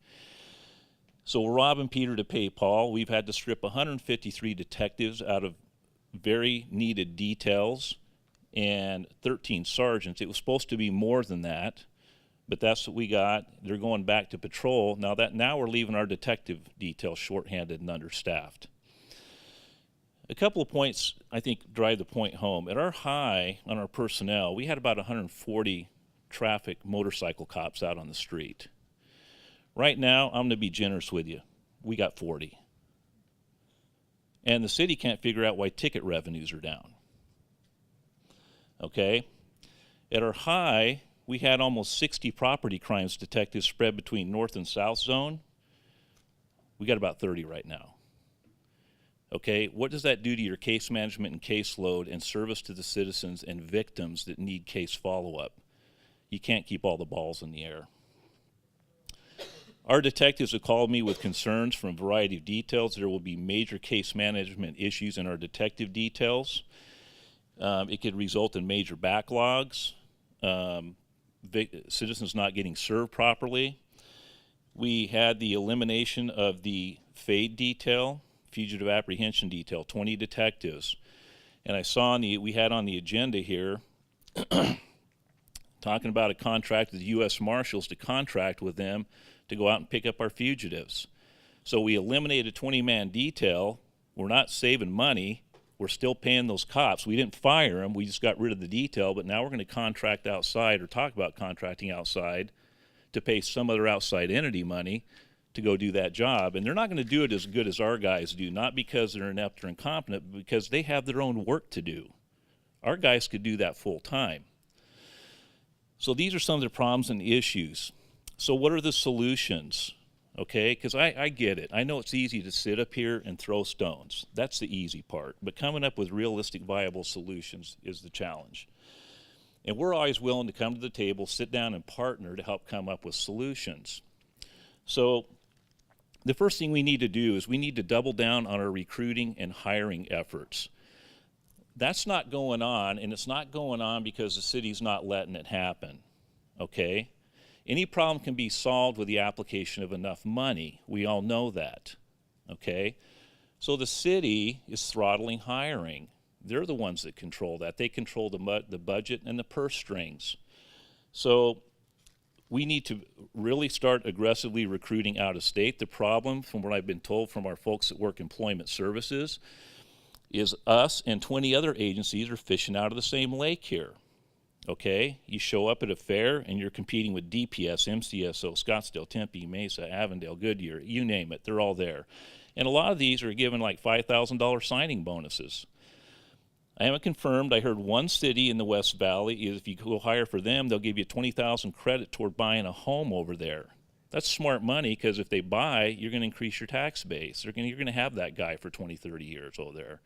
So we're robbing Peter to pay Paul. We've had to strip 153 detectives out of very needed details and 13 sergeants. It was supposed to be more than that, but that's what we got. They're going back to patrol. Now we're leaving our detective detail shorthanded and understaffed. A couple of points, I think, drive the point home. At our high on our personnel, we had about 140 traffic motorcycle cops out on the street. Right now, I'm going to be generous with you. We got 40. And the city can't figure out why ticket revenues are down. Okay? At our high, we had almost 60 property crimes detectives spread between North and South Zone. We got about 30 right now. Okay, what does that do to your case management and caseload and service to the citizens and victims that need case follow-up? You can't keep all the balls in the air. Our detectives have called me with concerns from a variety of details. There will be major case management issues in our detective details. It could result in major backlogs, citizens not getting served properly. We had the elimination of the FADE detail, Fugitive Apprehension Detail, 20 detectives. And I saw we had on the agenda here talking about a contract with the U.S. Marshals to contract with them to go out and pick up our fugitives. So we eliminated a 20-man detail. We're not saving money. We're still paying those cops. We didn't fire them. We just got rid of the detail, but now we're going to contract outside or talk about contracting outside to pay some other outside entity money to go do that job. And they're not going to do it as good as our guys do, not because they're inept or incompetent, but because they have their own work to do. Our guys could do that full time. So these are some of the problems and issues. So what are the solutions? Okay, because I get it. I know it's easy to sit up here and throw stones. That's the easy part. But coming up with realistic, viable solutions is the challenge. And we're always willing to come to the table, sit down and partner to help come up with solutions. So the first thing we need to do is we need to double down on our recruiting and hiring efforts. That's not going on, and it's not going on because the city's not letting it happen, okay? Any problem can be solved with the application of enough money. We all know that, okay? So the city is throttling hiring. They're the ones that control that. They control the budget and the purse strings. So we need to really start aggressively recruiting out of state. The problem, from what I've been told from our folks that work employment services, is us and 20 other agencies are fishing out of the same lake here. Okay, you show up at a fair and you're competing with DPS, MCSO, Scottsdale, Tempe, Mesa, Avondale, Goodyear, you name it, they're all there. And a lot of these are given like $5,000 signing bonuses. I haven't confirmed. I heard one city in the West Valley is if you go hire for them, they'll give you $20,000 credit toward buying a home over there. That's smart money because if they buy, you're going to increase your tax base. You're going to have that guy for 20, 30 years over there.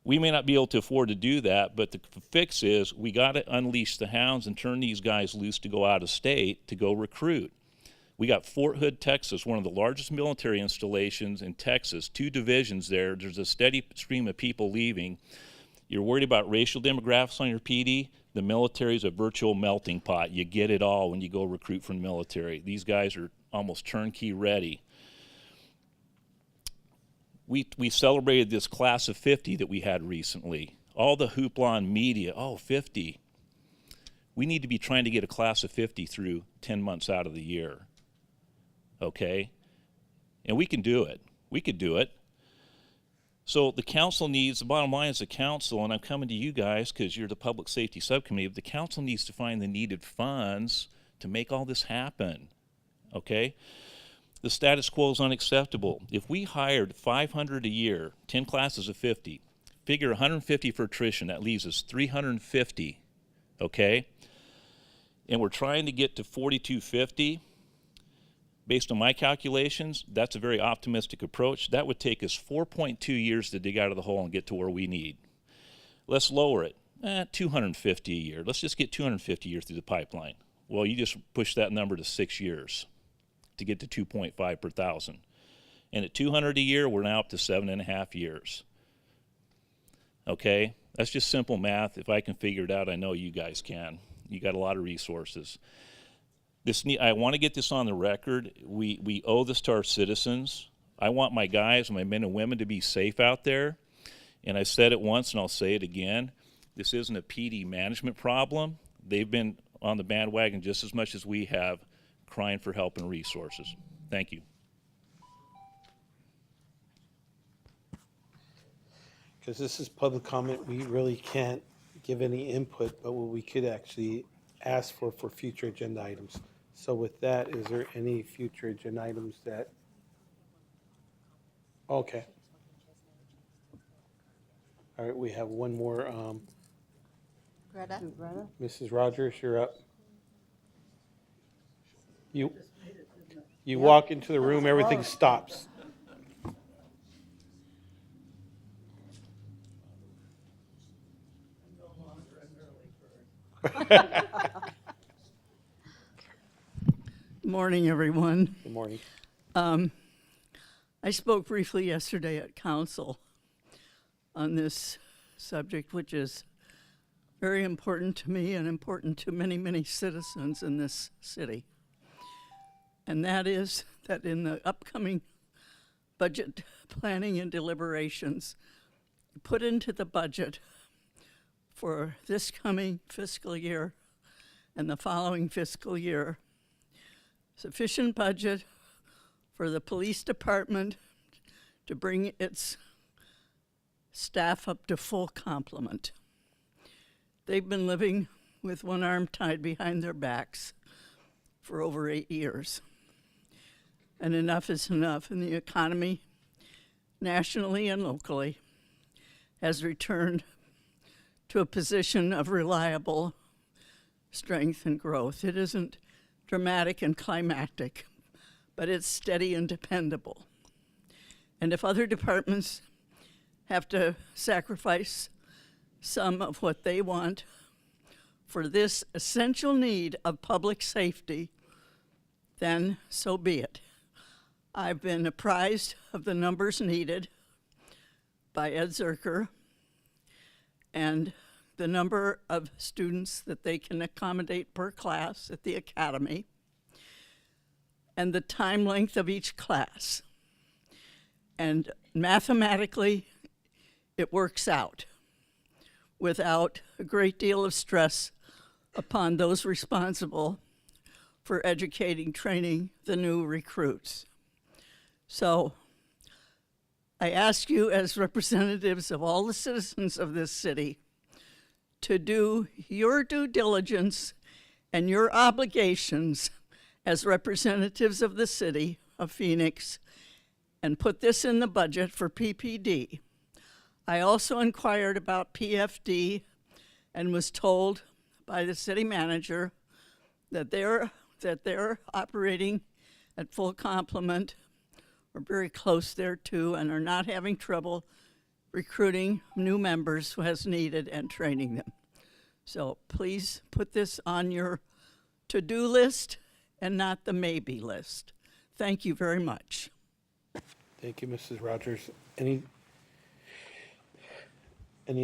We may not be able to afford to do that, but the fix is we got to unleash the hounds and turn these guys loose to go out of state to go recruit. We got Fort Hood, Texas, one of the largest military installations in Texas, 2 divisions there. There's a steady stream of people leaving. You're worried about racial demographics on your PD? The military is a virtual melting pot. You get it all when you go recruit from the military. These guys are almost turnkey ready. We celebrated this class of 50 that we had recently. All the hoopla in media, 50. We need to be trying to get a class of 50 through 10 months out of the year, okay? And we can do it. We could do it. So the council needs, the bottom line is the council, and I'm coming to you guys because you're the public safety subcommittee, but the council needs to find the needed funds to make all this happen, okay? The status quo is unacceptable. If we hired 500 a year, 10 classes of 50, figure 150 for attrition, that leaves us 350, okay? And we're trying to get to 4,250. Based on my calculations, that's a very optimistic approach. That would take us 4.2 years to dig out of the hole and get to where we need. Let's lower it, 250 a year. Let's just get 250 a year through the pipeline. Well, you just push that number to 6 years to get to 2.5 per thousand. And at 200 a year, we're now up to 7.5 years. okay? That's just simple math. If I can figure it out, I know you guys can. You got a lot of resources. I want to get this on the record. We owe this to our citizens. I want my guys, my men and women to be safe out there. And I said it once and I'll say it again. This isn't a PD management problem. They've been on the bandwagon just as much as we have, crying for help and resources. Thank you. Because this is public comment, we really can't give any input, but what we could actually ask for future agenda items. So with that, is there any future agenda items that? Okay. All right, we have one more. Greta? Mrs. Rogers, you're up. You walk into the room, everything stops. Morning, everyone. Good morning. I spoke briefly yesterday at council on this subject, which is very important to me and important to many, many citizens in this city. And that is that in the upcoming budget planning and deliberations, put into the budget for this coming fiscal year and the following fiscal year sufficient budget for the police department to bring its staff up to full complement. They've been living with one arm tied behind their backs for over 8 years. And enough is enough, and the economy, nationally and locally, has returned to a position of reliable strength and growth. It isn't dramatic and climactic, but it's steady and dependable. And if other departments have to sacrifice some of what they want for this essential need of public safety, then so be it. I've been apprised of the numbers needed by Ed Zerker and the number of students that they can accommodate per class at the academy and the time length of each class. And mathematically, it works out without a great deal of stress upon those responsible for educating, training the new recruits. So I ask you as representatives of all the citizens of this city to do your due diligence and your obligations as representatives of the city of Phoenix and put this in the budget for PPD. I also inquired about PFD and was told by the city manager that they're operating at full complement or very close thereto and are not having trouble recruiting new members as needed and training them. So please put this on your to-do list and not the maybe list. Thank you very much. Thank you, Mrs. Rogers. Any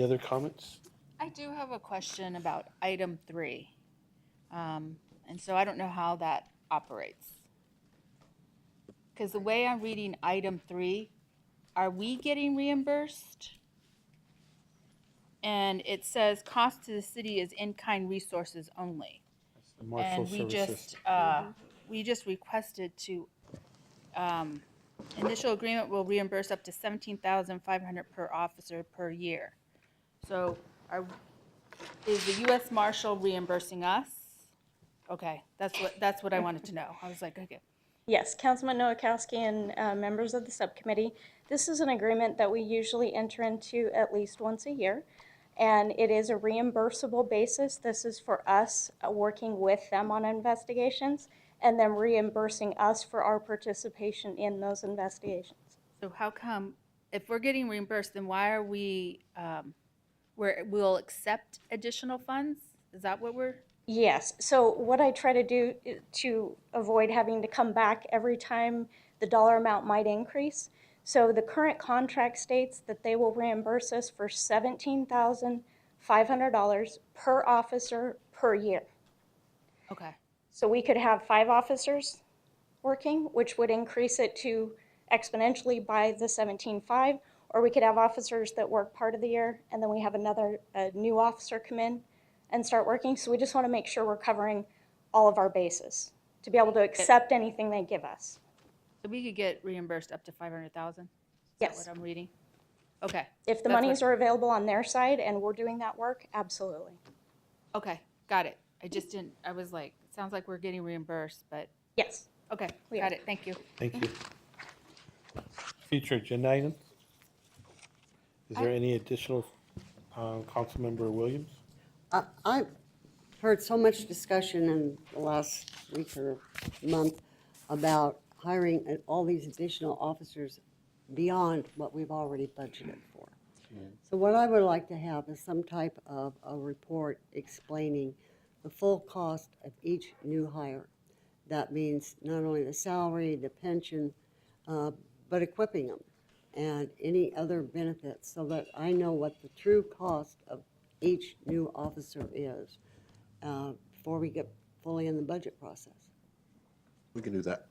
other comments? I do have a question about item 3. And so I don't know how that operates. Because the way I'm reading item 3, are we getting reimbursed? And it says cost to the city is in-kind resources only. The Marshal And Services. we just requested to, initial agreement will reimburse up to $17,500 per officer per year. So is the U.S. Marshal reimbursing us? Okay, that's what I wanted to know. I was like, okay. Yes, Councilman Nowakowski and members of the subcommittee, this is an agreement that we usually enter into at least once a year, and it is a reimbursable basis. This is for us working with them on investigations and them reimbursing us for our participation in those investigations. So how come, if we're getting reimbursed, then why are we, we'll accept additional funds? Is that what we're? Yes, so what I try to do to avoid having to come back every time the dollar amount might increase. So the current contract states that they will reimburse us for $17,500 per officer per year. Okay. So we could have 5 officers working, which would increase it to exponentially by the 17.5, or we could have officers that work part of the year, and then we have a new officer come in and start working. So we just want to make sure we're covering all of our bases to be able to accept anything they give us. So we could get reimbursed up to 500,000? Yes. Is that what I'm reading? Okay. If the That's monies what- are available on their side and we're doing that work, absolutely. Okay, got it. I just didn't, I was like, it sounds like we're getting reimbursed, but. Yes. Okay, We got are. it, thank you. Thank you. Future agenda items? Is there any additional, Councilmember Williams? I've heard so much discussion in the last week or month about hiring all these additional officers beyond what we've already budgeted for. So what I would like to have is some type of a report explaining the full cost of each new hire. That means not only the salary, the pension, but equipping them and any other benefits so that I know what the true cost of each new officer is before we get fully in the budget process. We can do that.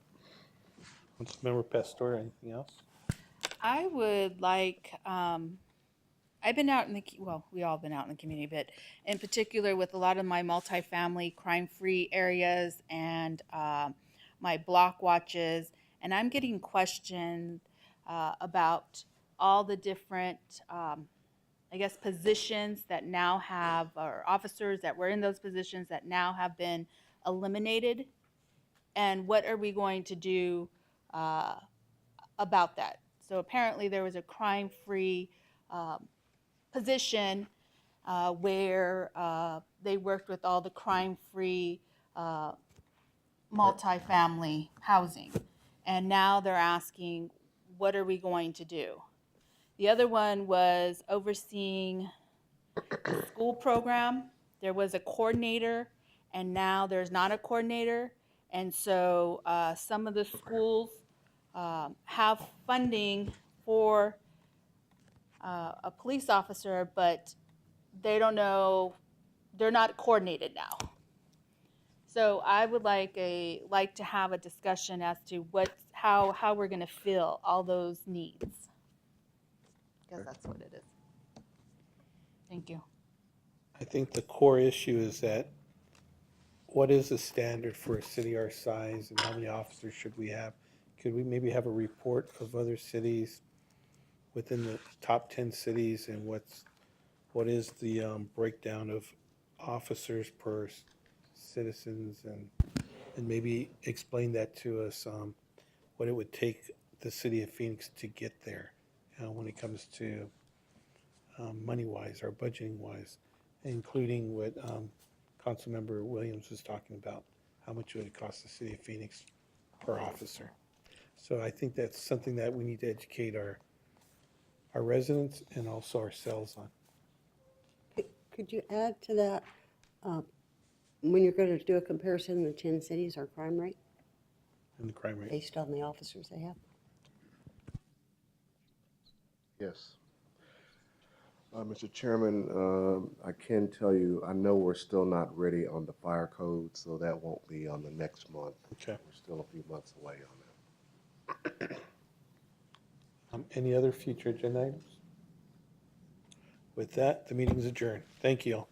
Councilmember Pastor, anything else? I would like, I've been out in the, well, we all been out in the community, but in particular with a lot of my multifamily crime-free areas and my block watches, and I'm getting questioned about all the different, I guess, positions that now have, or officers that were in those positions that now have been eliminated. And what are we going to do about that? So apparently there was a crime-free position where they worked with all the crime-free multifamily housing. And now they're asking, what are we going to do? The other one was overseeing the school program. There was a coordinator, and now there's not a coordinator. And so some of the schools have funding for a police officer, but they don't know, they're not coordinated now. So I would like to have a discussion as to how we're going to fill all those needs. Because that's what it is. Thank you. I think the core issue is that what is the standard for a city our size and how many officers should we have? Could we maybe have a report of other cities within the top 10 cities and what is the breakdown of officers per citizens and maybe explain that to us, what it would take the city of Phoenix to get there when it comes to money-wise or budgeting-wise, including what Councilmember Williams was talking about, how much it would cost the city of Phoenix per officer. So I think that's something that we need to educate our residents and also ourselves on. Could you add to that, when you're going to do a comparison in the 10 cities, our crime rate, And the crime rate. based on the officers they have? Yes. Mr. Chairman, I can tell you, I know we're still not ready on the fire code, so that won't be on the next month. Okay. We're still a few months away on that. Any other future agenda items? With that, the meeting is adjourned. Thank you all.